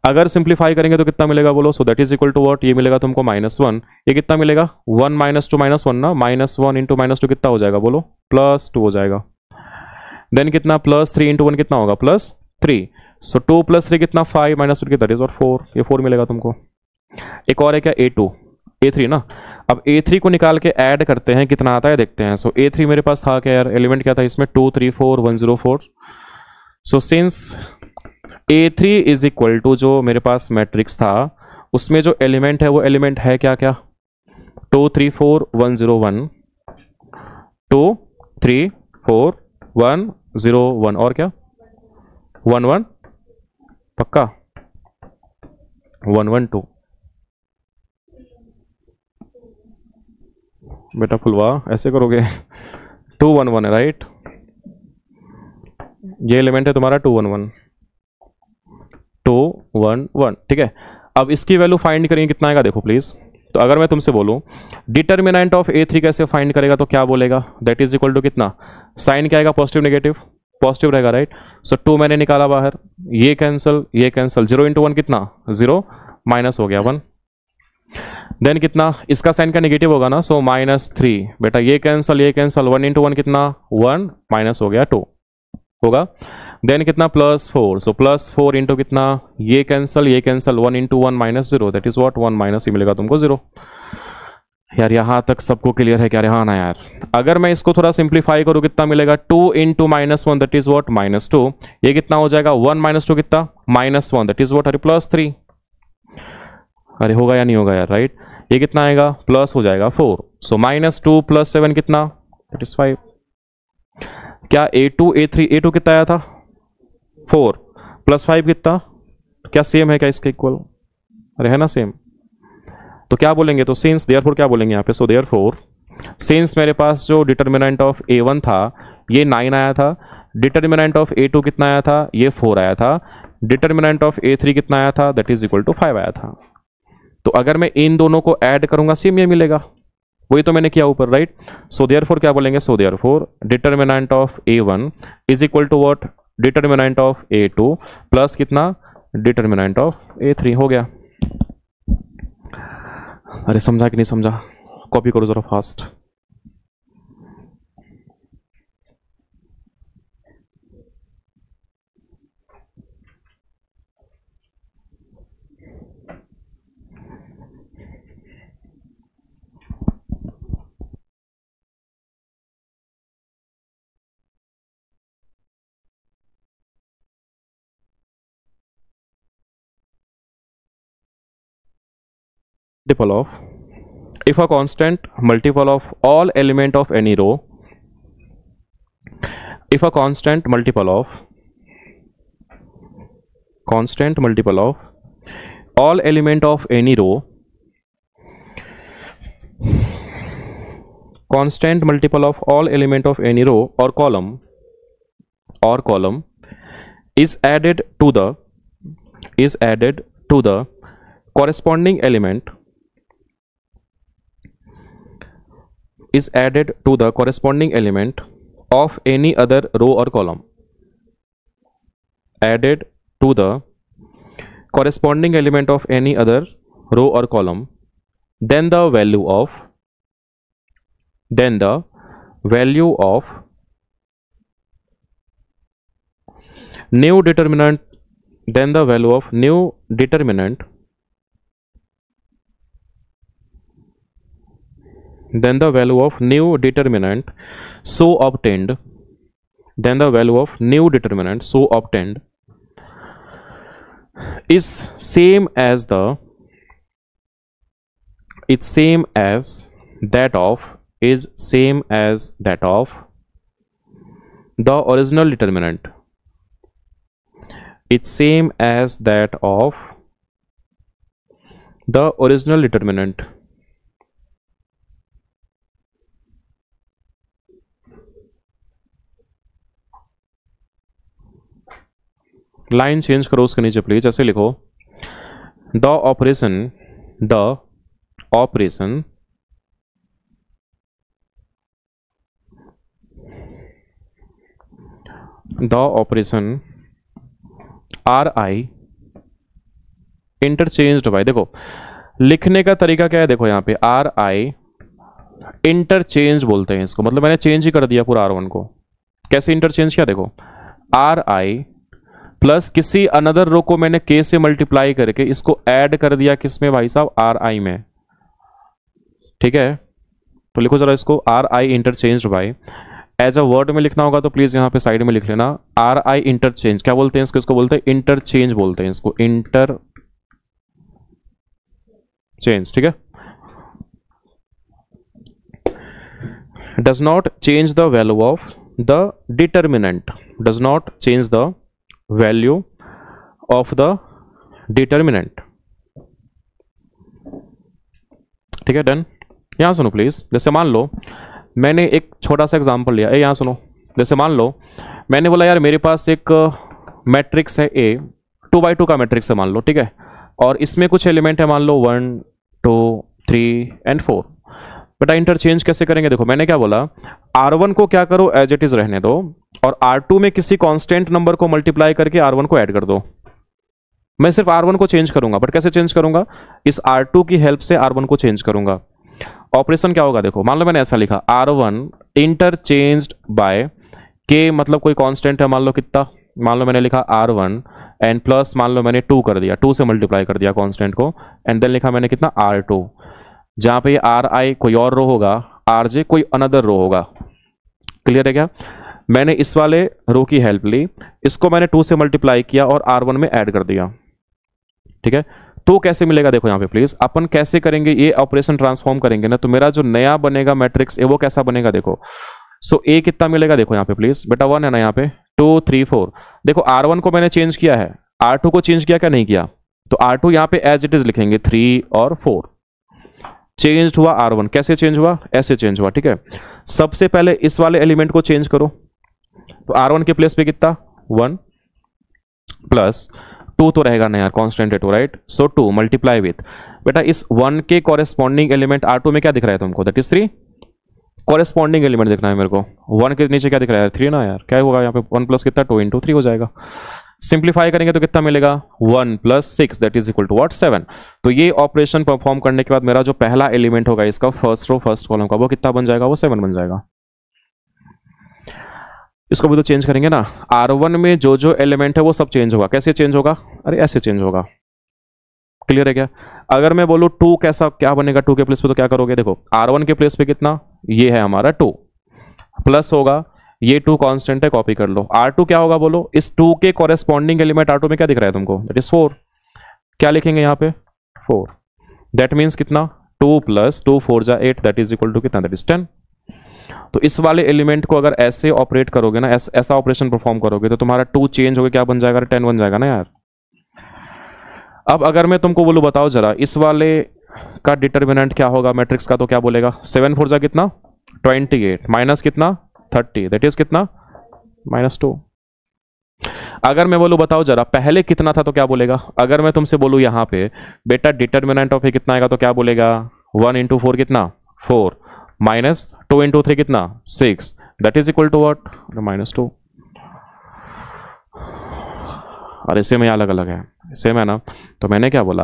Speaker 1: अगर सिंप्लीफाई करेंगे तो कितना मिलेगा बोलो, so that is equal to what, ये मिलेगा तुमको -1, ये कितना मिलेगा 1 -2 -1 ना, -1 इंटू -2 कितना हो जाएगा बोलो, +2 हो जाएगा। देन कितना +3 इंटू 1 कितना होगा +3, सो 2 + 3 कितना 5 -3 दैट इज 4, ये 4 मिलेगा तुमको। एक और है क्या A2 A3 ना। अब A3 को निकाल के ऐड करते हैं, कितना आता है देखते हैं। सो A3 मेरे पास था क्या यार, एलिमेंट क्या था इसमें, 2 3 4 104। So since A3 is equal to जो मेरे पास मैट्रिक्स था उसमें जो एलिमेंट है वो एलिमेंट है क्या क्या, 2 3 4 101, 2 3 4 101 और क्या 11, पक्का 112। बेटा फुलवा ऐसे करोगे 211 है राइट, ये एलिमेंट है तुम्हारा 211 211, ठीक है। अब इसकी वैल्यू फाइंड करेंगे, कितना आएगा देखो प्लीज। तो अगर मैं तुमसे बोलूं डिटर्मिनेंट ऑफ A3 कैसे फाइंड करेगा तो क्या बोलेगा, दैट इज इक्वल टू कितना, साइन क्या आएगा, पॉजिटिव नेगेटिव, पॉजिटिव रहेगा राइट। सो 2 मैंने निकाला बाहर, ये कैंसिल 0 इंटू 1 कितना 0, माइनस हो गया 1। देन कितना, इसका साइन का नेगेटिव होगा ना, सो -3, बेटा ये कैंसिल 1 इंटू 1 कितना 1, माइनस हो गया 2 होगा। देन कितना +4, सो +4 इंटू कितना, ये cancel 1 into 1 -0, that is what 1 minus ही मिलेगा तुमको 0। यार यहां तक सबको क्लियर है क्या, हाँ ना यार। अगर मैं इसको थोड़ा सिंप्लीफाई करूं कितना मिलेगा, 2 इंटू -1 दैट इज व्हाट -2, ये कितना हो जाएगा 1 -2 कितना -1 दैट इज व्हाट, अरे +3, अरे होगा या नहीं होगा यार राइट। ये कितना आएगा, प्लस हो जाएगा 4, सो -2 + 7 कितना, दैट इज 5। क्या A2 कितना आया था 4 + 5 कितना, क्या सेम है क्या इसके इक्वल, अरे है ना सेम। तो क्या बोलेंगे, तो सिंस देयरफॉर क्या बोलेंगे यहाँ पे, सो देयरफॉर सिंस मेरे पास जो डिटर्मिनेंट ऑफ A1 था ये 9 आया था, डिटर्मिनेंट ऑफ A2 कितना आया था, ये 4 आया था, डिटर्मिनेंट ऑफ A3 कितना आया था, दैट इज इक्वल टू 5 आया था। तो अगर मैं इन दोनों को ऐड करूंगा सेम ये मिलेगा, वही तो मैंने किया ऊपर राइट। सो देयरफॉर क्या बोलेंगे, so therefore determinant of A1 is equal to what, determinant of A2 plus कितना, डिटर्मिनेंट ऑफ A3 हो गया। अरे समझा कि नहीं समझा, कॉपी करो जरा fast. Multiple of, if a constant multiple of all element of any row, if a constant multiple of all element of any row, constant multiple of all element of any row or column is added to the corresponding element, is added to the corresponding element of any other row or column, added to the corresponding element of any other row or column, then the value of new determinant, then the value of new determinant, then the value of new determinant so obtained, then the value of new determinant so obtained is same as the, it's same as that of, is same as that of the original determinant, it's same as that of the original determinant। Line change करो उसके नीचे please, ऐसे लिखो the operation RI interchanged by, देखो लिखने का तरीका क्या है, देखो यहाँ पे RI इंटरचेंज बोलते हैं इसको, मतलब मैंने चेंज ही कर दिया पूरा R1 को। कैसे इंटरचेंज किया, देखो RI प्लस किसी अनदर रो को मैंने K से मल्टीप्लाई करके इसको ऐड कर दिया किसमें भाई साहब, RI में। ठीक है, तो लिखो जरा इसको, R I interchange by, as a word में लिखना होगा तो प्लीज यहाँ पे साइड में लिख लेना, आर आई इंटरचेंज, क्या बोलते हैं इसको, इसको बोलते हैं इंटरचेंज, बोलते हैं इसको इंटरचेंज, ठीक है। Does not change the value of the determinant, does not change the value of the determinant, ठीक है, डन। यहां सुनो प्लीज, जैसे मान लो मैंने एक छोटा सा एग्जांपल लिया, यहां सुनो, जैसे मान लो मैंने बोला यार मेरे पास एक मैट्रिक्स है ए, 2x2 का मैट्रिक्स है मान लो, ठीक है, और इसमें कुछ एलिमेंट है मान लो 1 2 3 एंड 4। बेटा इंटरचेंज कैसे करेंगे, देखो मैंने क्या बोला, R1 को क्या करो एज इट इज रहने दो, और R2 में किसी कांस्टेंट नंबर को मल्टीप्लाई करके R1 को ऐड कर दो। मैं सिर्फ R1 को चेंज करूंगा, बट कैसे चेंज करूंगा, इस R2 की हेल्प से R1 को चेंज करूंगा। ऑपरेशन क्या होगा, देखो मान लो मैंने ऐसा लिखा, R1 इंटरचेंज्ड बाय K, मतलब कोई कांस्टेंट है मान लो कितना, मान लो मैंने लिखा R1 एंड प्लस मान लो मैंने 2 कर दिया, 2 से मल्टीप्लाई कर दिया कांस्टेंट को, एंड देन लिखा मैंने कितना R2, जहां पे आर आई कोई और रो होगा, आर जे कोई अनदर रो होगा। क्लियर है क्या, मैंने इस वाले रो की हेल्प ली, इसको मैंने 2 से मल्टीप्लाई किया और R1 में ऐड कर दिया, ठीक है। तो कैसे मिलेगा, देखो यहाँ पे प्लीज अपन कैसे करेंगे, ये ऑपरेशन ट्रांसफॉर्म करेंगे ना, तो मेरा जो नया बनेगा मैट्रिक्स वो कैसा बनेगा, देखो सो ए कितना मिलेगा, देखो यहाँ पे प्लीज बेटा 1 है ना, यहाँ पे 2 3 4, देखो R1 को मैंने चेंज किया है, R2 को चेंज किया क्या, नहीं किया, तो R2 यहाँ पे एज इट इज लिखेंगे 3 और 4, चेंज हुआ R1, कैसे चेंज हुआ, ऐसे चेंज हुआ, ठीक है। सबसे पहले इस वाले एलिमेंट को चेंज करो, तो R1 के प्लेस पे कितना 1 प्लस 2 तो रहेगा ना यार, कांस्टेंट है 2, राइट, सो 2 मल्टीप्लाई विथ, बेटा इस 1 के कॉरेस्पॉन्डिंग एलिमेंट R2 में क्या दिख रहा है तुमको, दैट इज 3, कॉरेस्पॉन्डिंग एलिमेंट दिखना है मेरे को, 1 के नीचे क्या दिख रहा है 3 ना यार, क्या होगा यहाँ पे 1 प्लस कितना 2 इंटू 3 हो जाएगा, सिंप्लीफाई करेंगे तो कितना मिलेगा 1 plus 6 that is equal to what 7। तो ये ऑपरेशन परफॉर्म करने के बाद मेरा जो पहला एलिमेंट होगा इसका फर्स्ट रो फर्स्ट कॉलम का, वो कितना बन जाएगा, वो 7 बन जाएगा। इसको भी तो चेंज करेंगे ना, R1 में जो जो एलिमेंट है वो सब चेंज होगा, कैसे चेंज होगा, अरे ऐसे चेंज होगा। क्लियर है क्या, अगर मैं बोलूं 2 कैसा क्या बनेगा, 2 के प्लेस पे तो क्या करोगे, देखो R1 के प्लेस पे कितना, ये है हमारा 2 प्लस होगा, ये 2 कांस्टेंट है, कॉपी कर लो, R2 क्या होगा बोलो, इस 2 के कॉरेस्पॉन्डिंग एलिमेंट R2 में क्या दिख रहा है तुमको, दैट इज 4, क्या लिखेंगे यहाँ पे 4, दैट मीन्स कितना 2 प्लस 2 4 जा 8 दैट इज इक्वल टू कितना, दैट इज 10। तो इस वाले एलिमेंट को अगर ऐसे ऑपरेट करोगे ना, ऐसा ऑपरेशन परफॉर्म करोगे तो तुम्हारा 2 चेंज होकर क्या बन जाएगा, 10 बन जाएगा ना यार। अब अगर मैं तुमको बोलूं बताओ जरा इस वाले का डिटर्मिनेंट क्या होगा मैट्रिक्स का, तो क्या बोलेगा, 7 4 जा कितना 28 माइनस कितना 30 दैट इज कितना -2। अगर मैं बोलूं बताओ जरा पहले कितना था तो क्या बोलेगा, अगर मैं तुमसे बोलूं यहाँ पे बेटा डिटर्मिनेंट ऑफ ए कितना आएगा तो क्या बोलेगा, 1 इंटू 4 कितना 4 माइनस 2 इंटू 3 कितना 6 that is equal to what -2। अरे सेम अलग अलग है, सेम है ना। तो मैंने क्या बोला,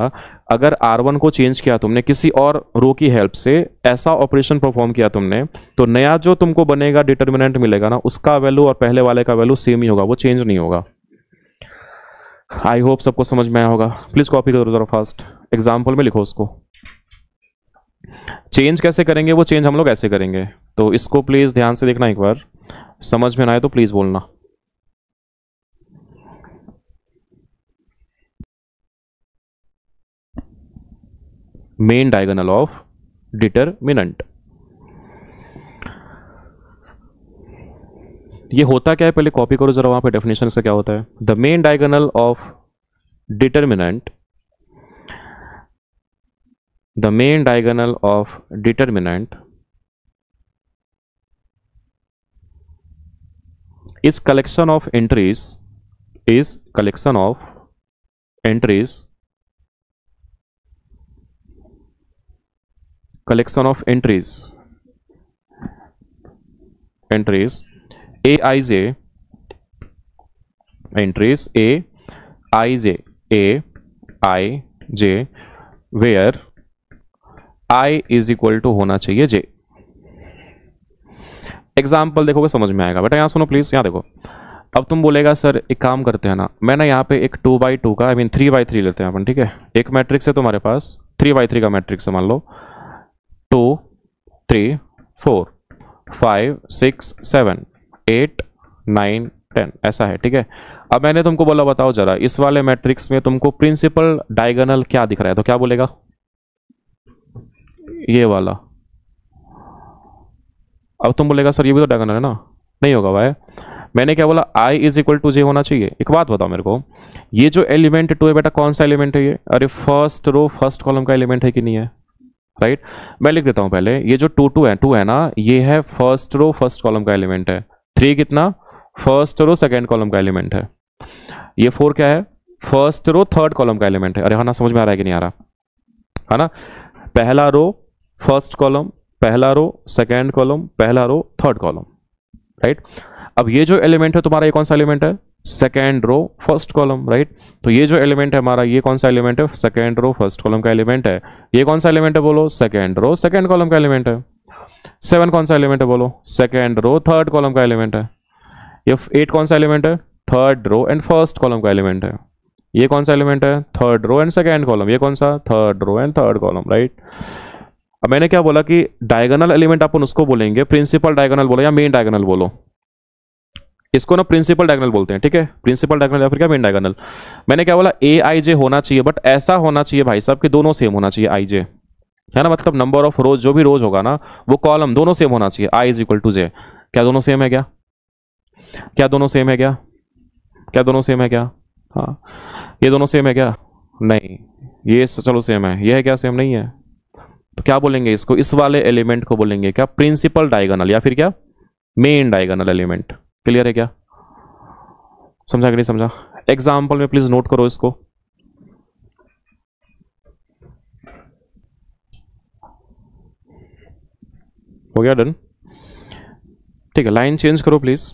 Speaker 1: अगर R1 को चेंज किया तुमने किसी और रो की हेल्प से, ऐसा ऑपरेशन परफॉर्म किया तुमने, तो नया जो तुमको बनेगा डिटर्मिनेंट मिलेगा ना, उसका वैल्यू और पहले वाले का वैल्यू सेम ही होगा, वो चेंज नहीं होगा। आई होप सबको समझ में आया होगा। प्लीज कॉपी करो जरा फास्ट, एग्जाम्पल में लिखो उसको। चेंज कैसे करेंगे, वो चेंज हम लोग ऐसे करेंगे, तो इसको प्लीज ध्यान से देखना एक बार, समझ में ना आए तो प्लीज बोलना। मेन डायगोनल ऑफ डिटरमिनेंट, ये होता क्या है पहले कॉपी करो जरा, वहां पे डेफिनेशन से क्या होता है। The main diagonal of determinant, the main diagonal of determinant is collection of entries, is collection of entries, collection of entries, entries aij, entries aij, aij where I is equal to होना चाहिए j। Example देखोगे समझ में आएगा। बेटा यहाँ सुनो please, यहाँ देखो, अब तुम बोलेगा सर एक काम करते हैं ना, मैं ना यहाँ पे एक 2x2 का 3x3 लेते हैं अपन, ठीक है। एक मैट्रिक्स है तुम्हारे पास 3x3 का मैट्रिक्स है, मान लो 2 3 4 5 6 7 8 9 10 ऐसा है, ठीक है। अब मैंने तुमको बोला बताओ जरा इस वाले मैट्रिक्स में तुमको प्रिंसिपल डायगोनल क्या दिख रहा है, तो क्या बोलेगा? ये वाला। अब तुम बोलेगा सर ये भी तो डायगोनल है ना। नहीं होगा भाई, मैंने क्या बोला, i इज इक्वल टू जे होना चाहिए। एक बात बताओ मेरे को, ये जो एलिमेंट 2 है बेटा कौन सा एलिमेंट है ये? अरे फर्स्ट रो फर्स्ट कॉलम का एलिमेंट है कि नहीं है? राइट, मैं लिख देता हूं पहले, ये जो 2 है ना, ये है फर्स्ट रो फर्स्ट कॉलम का एलिमेंट है। 3 कितना? फर्स्ट रो सेकेंड कॉलम का एलिमेंट है। ये 4 क्या है? फर्स्ट रो थर्ड कॉलम का एलिमेंट है। अरे हाँ ना, समझ में आ रहा है कि नहीं आ रहा है ना? पहला रो फर्स्ट कॉलम, पहला रो सेकेंड कॉलम, पहला रो थर्ड कॉलम, राइट। अब ये जो एलिमेंट है तुम्हारा, ये कौन सा एलिमेंट है? Second row first column, right. तो ये जो एलिमेंट है हमारा, ये कौन सा एलिमेंट है? सेकेंड रो फर्स्ट कॉलम का एलिमेंट है। ये कौन सा एलिमेंट है बोलो? सेकेंड रो सेकेंड कॉलम का एलिमेंट है। 7 कौन सा एलिमेंट है बोलो? सेकेंड रो थर्ड कॉलम का एलिमेंट है। ये 8 कौन सा एलिमेंट है? Third row and first column का एलिमेंट है। ये कौन सा एलिमेंट है? Third row and second column. ये कौन सा? Third row and third column, right. अब मैंने क्या बोला कि डायगोनल एलिमेंट अपन उसको बोलेंगे, प्रिंसिपल डायगोनल बोलो या मेन डायगोनल बोलो। इसको ना प्रिंसिपल डायगोनल बोलते हैं, ठीक है। प्रिंसिपल डायगोनल या फिर क्या, मेन डायगोनल। मैंने क्या बोला, ए आई जे होना चाहिए, बट ऐसा होना चाहिए भाई साहब कि दोनों सेम होना चाहिए, आई जे, है ना। मतलब नंबर ऑफ रोज, जो भी रोज होगा ना, वो कॉलम दोनों सेम होना चाहिए, आई इज इक्वल टू जे। क्या दोनों सेम है? क्या क्या दोनों सेम है? क्या क्या दोनों सेम है? क्या हाँ, ये दोनों सेम है क्या? नहीं, ये चलो सेम है, ये है क्या? सेम नहीं है। तो क्या बोलेंगे इसको? इस वाले एलिमेंट को बोलेंगे क्या? प्रिंसिपल डायगोनल या फिर क्या, मेन डायगोनल एलिमेंट। क्लियर है क्या? समझा कि नहीं समझा? एग्जाम्पल में प्लीज नोट करो इसको। हो गया डन? ठीक है, लाइन चेंज करो प्लीज।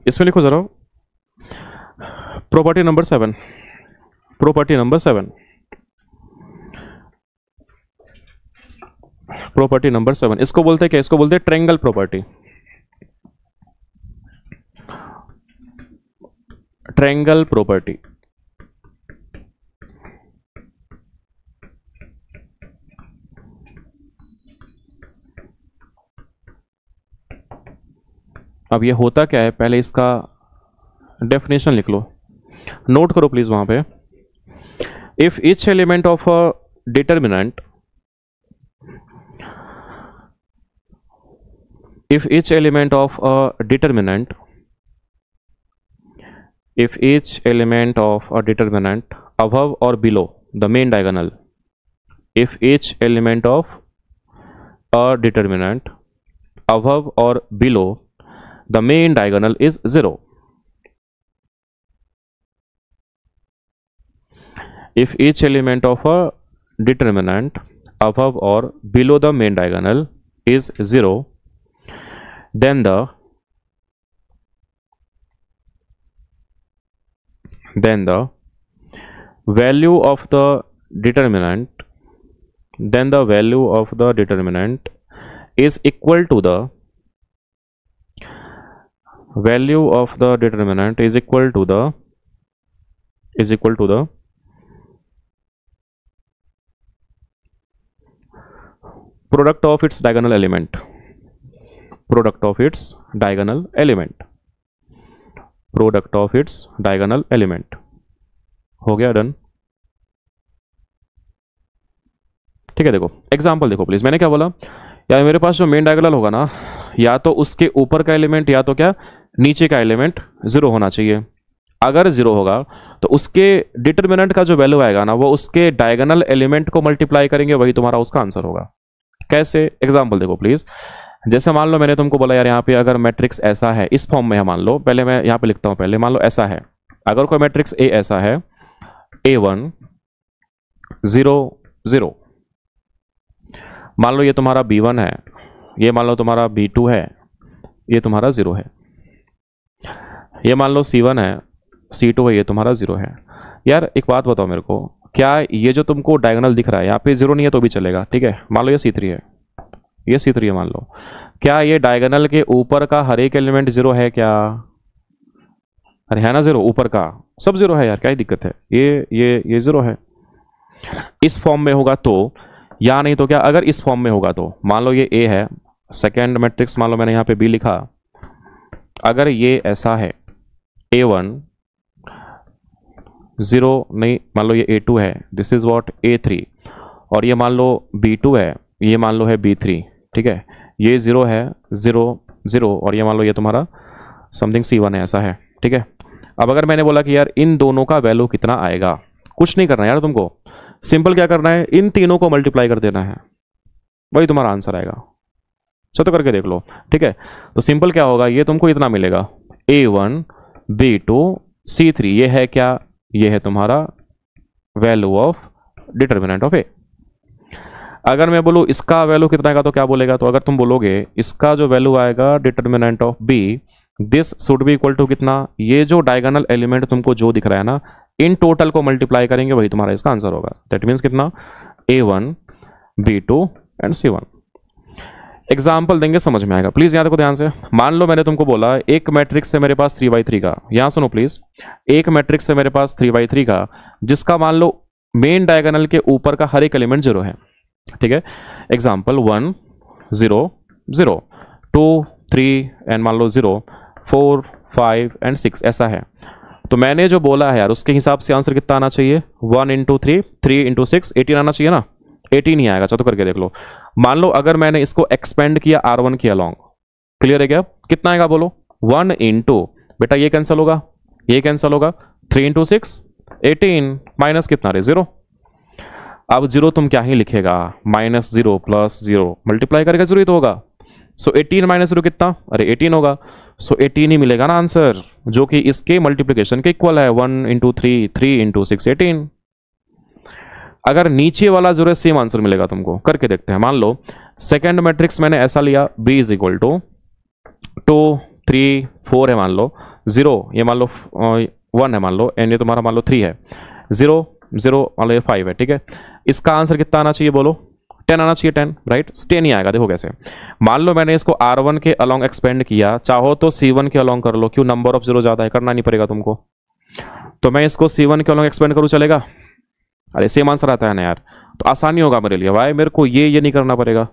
Speaker 1: इसमें लिखो जरा property number 7। Property number 7। Property number 7 इसको बोलते हैं क्या? इसको बोलते हैं ट्रायंगल प्रॉपर्टी। Triangle property. अब ये होता क्या है, पहले इसका डेफिनेशन लिख लो, नोट करो प्लीज वहां पे। If each element of a determinant, if each element of a determinant, if each element of a determinant above or below the main diagonal, if each element of a determinant above or below the main diagonal is 0, if each element of a determinant above or below the main diagonal is 0, then the value of the determinant, then the value of the determinant is equal to the value of the determinant is equal to the product of its diagonal element, product of its diagonal element, product of its diagonal element। हो गया done? ठीक है, देखो example देखो please. मैंने क्या बोला, या मेरे पास जो मेन डायगोनल होगा ना, या तो उसके ऊपर का एलिमेंट या तो क्या नीचे का एलिमेंट 0 होना चाहिए। अगर 0 होगा तो उसके डिटरमिनेंट का जो वैल्यू आएगा ना, वो उसके डायगोनल एलिमेंट को मल्टीप्लाई करेंगे, वही तुम्हारा उसका आंसर होगा। कैसे? एग्जाम्पल देखो प्लीज। जैसे मान लो मैंने तुमको बोला यार यहाँ पे अगर मैट्रिक्स ऐसा है, इस फॉर्म में है, मान लो, पहले मैं यहाँ पे लिखता हूँ, पहले मान लो ऐसा है, अगर कोई मैट्रिक्स ए ऐसा है, A1 0 0, मान लो ये तुम्हारा B1 है, ये मान लो तुम्हारा B2 है, ये तुम्हारा 0 है, ये मान लो C1 है, C2 है, ये तुम्हारा 0 है। यार एक बात बताओ मेरे को, क्या ये जो तुमको डायगोनल दिख रहा है यहाँ पे 0 नहीं है तो भी चलेगा, ठीक है। मान लो ये C3 है, ये C3 है, मान लो, क्या ये डायगोनल के ऊपर का हर एक एलिमेंट 0 है क्या? अरे है ना जीरो, ऊपर का सब जीरो है यार, क्या ही दिक्कत है, ये जीरो है। इस फॉर्म में होगा तो, या नहीं तो क्या, अगर इस फॉर्म में होगा तो मान लो ये ए है, सेकेंड मैट्रिक्स मान लो मैंने यहाँ पे बी लिखा, अगर ये ऐसा है A1 0 नहीं, मान लो ये A2 है, दिस इज व्हाट A3, और ये मान लो B2 है, ये मान लो है B3, ठीक है, ये 0 है 0 0, और ये मान लो ये तुम्हारा समथिंग C1 है, ऐसा है, ठीक है। अब अगर मैंने बोला कि यार इन दोनों का वैल्यू कितना आएगा, कुछ नहीं करना यार तुमको, सिंपल क्या करना है, इन तीनों को मल्टीप्लाई कर देना है, वही तुम्हारा आंसर आएगा। चलो तो करके देख लो, ठीक है। तो सिंपल क्या होगा, ये तुमको इतना मिलेगा A1 B2 C3, ये है क्या, ये है तुम्हारा वैल्यू ऑफ डिटर्मिनेंट ऑफ ए। अगर मैं बोलूँ इसका वैल्यू कितना आएगा तो क्या बोलेगा, तो अगर तुम बोलोगे इसका जो वैल्यू आएगा determinant of B, this should be equal to कितना, ये जो डायगोनल एलिमेंट तुमको जो दिख रहा है ना, इन टोटल को मल्टीप्लाई करेंगे, वही तुम्हारा इसका आंसर होगा। दैट मीन्स कितना, A1 B2 and C1। Example देंगे समझ में आएगा, प्लीज याद रखो ध्यान से। मान लो मैंने तुमको बोला एक मैट्रिक्स से मेरे पास 3/3 का, यहां सुनो प्लीज, एक मैट्रिक्स से मेरे पास 3/3 का, जिसका मान लो मेन डायगोनल के ऊपर का हर एक एलिमेंट 0 है, ठीक है। एग्जाम्पल 1 0 0 2 3 एंड मान लो 0 4 5 एंड 6 ऐसा है। तो मैंने जो बोला है यार उसके हिसाब से आंसर कितना आना चाहिए, 1 इंटू 3 3 इंटू 6 18 आना चाहिए ना, 18 ही आएगा। चलो तो करके देख लो। मान लो अगर मैंने इसको एक्सपेंड किया R1 के अलॉन्ग, क्लियर है क्या, कितना आएगा बोलो, 1 इंटू, बेटा ये कैंसिल होगा, ये कैंसिल होगा, 3 इंटू 6 18 माइनस कितना रे 0। अब 0 तुम क्या ही लिखेगा, -0 + 0 मल्टीप्लाई करेगा 0 ही तो होगा। सो 18 - 0 कितना, अरे 18 होगा। सो 18 ही मिलेगा ना आंसर, जो कि इसके मल्टीप्लिकेशन के इक्वल है, 1 इंटू 3 3 इंटू 6 18। अगर नीचे वाला जो है सेम आंसर मिलेगा तुमको, करके देखते हैं। मान लो सेकेंड मैट्रिक्स मैंने ऐसा लिया, B इज इक्वल टू 2 3 4 है मान लो, 0 ये मान लो 1 है मान लो, एंड ये तुम्हारा मान लो 3 है, 0 0 मान लो ये 5 है, ठीक है। इसका आंसर कितना आना चाहिए बोलो, 10 आना चाहिए, 10 राइट। 10 ही आएगा, देखो कैसे। मान लो मैंने इसको R1 के अलॉन्ग एक्सपेंड किया, चाहो तो C1 के अलॉन्ग कर लो, क्यों, नंबर ऑफ 0 ज्यादा है, करना नहीं पड़ेगा तुमको। तो मैं इसको C1 के अलॉन्ग एक्सपेंड करूँ, चलेगा, अरे सेम आंसर आता है ना यार, तो आसानी होगा मेरे लिए, भाई मेरे को ये नहीं करना पड़ेगा,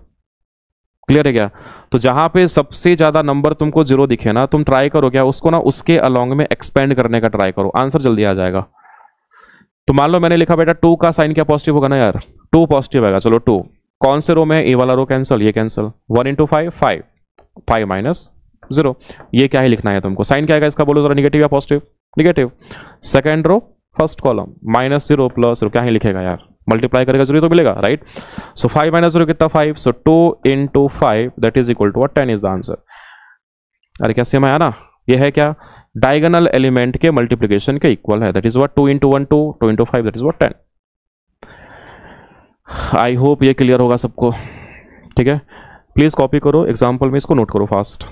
Speaker 1: क्लियर है क्या। तो जहां पे सबसे ज्यादा नंबर तुमको 0 दिखे ना, तुम ट्राई करो क्या, उसको ना उसके अलॉन्ग में एक्सपेंड करने का ट्राई करो, आंसर जल्दी आ जाएगा। तो मान लो मैंने लिखा बेटा 2 का साइन क्या पॉजिटिव होगा ना यार, 2 पॉजिटिव आएगा। चलो 2 कौन से रो में है, ए वाला रो कैंसिल, ये कैंसिल, 1 इंटू 5 5 5 माइनस 0, ये क्या ही लिखना है तुमको, साइन क्या आएगा इसका बोलो जरा, निगेटिव या positive, negative. Second row first column -0 + 0, क्या ही लिखेगा यार, मल्टीप्लाई करेगा 0 तो मिलेगा, राइट। सो 5 - 0 कितना 5, so 2 into 5 that is equal to 10 is the answer. अरे क्या सेम आया ना, ये है क्या, डायगोनल एलिमेंट के मल्टीप्लिकेशन के इक्वल है, that is what 2 into 1 2 2 into 5 that is what 10। I hope ये क्लियर होगा सबको, ठीक है। प्लीज कॉपी करो, एग्जाम्पल में इसको नोट करो फास्ट।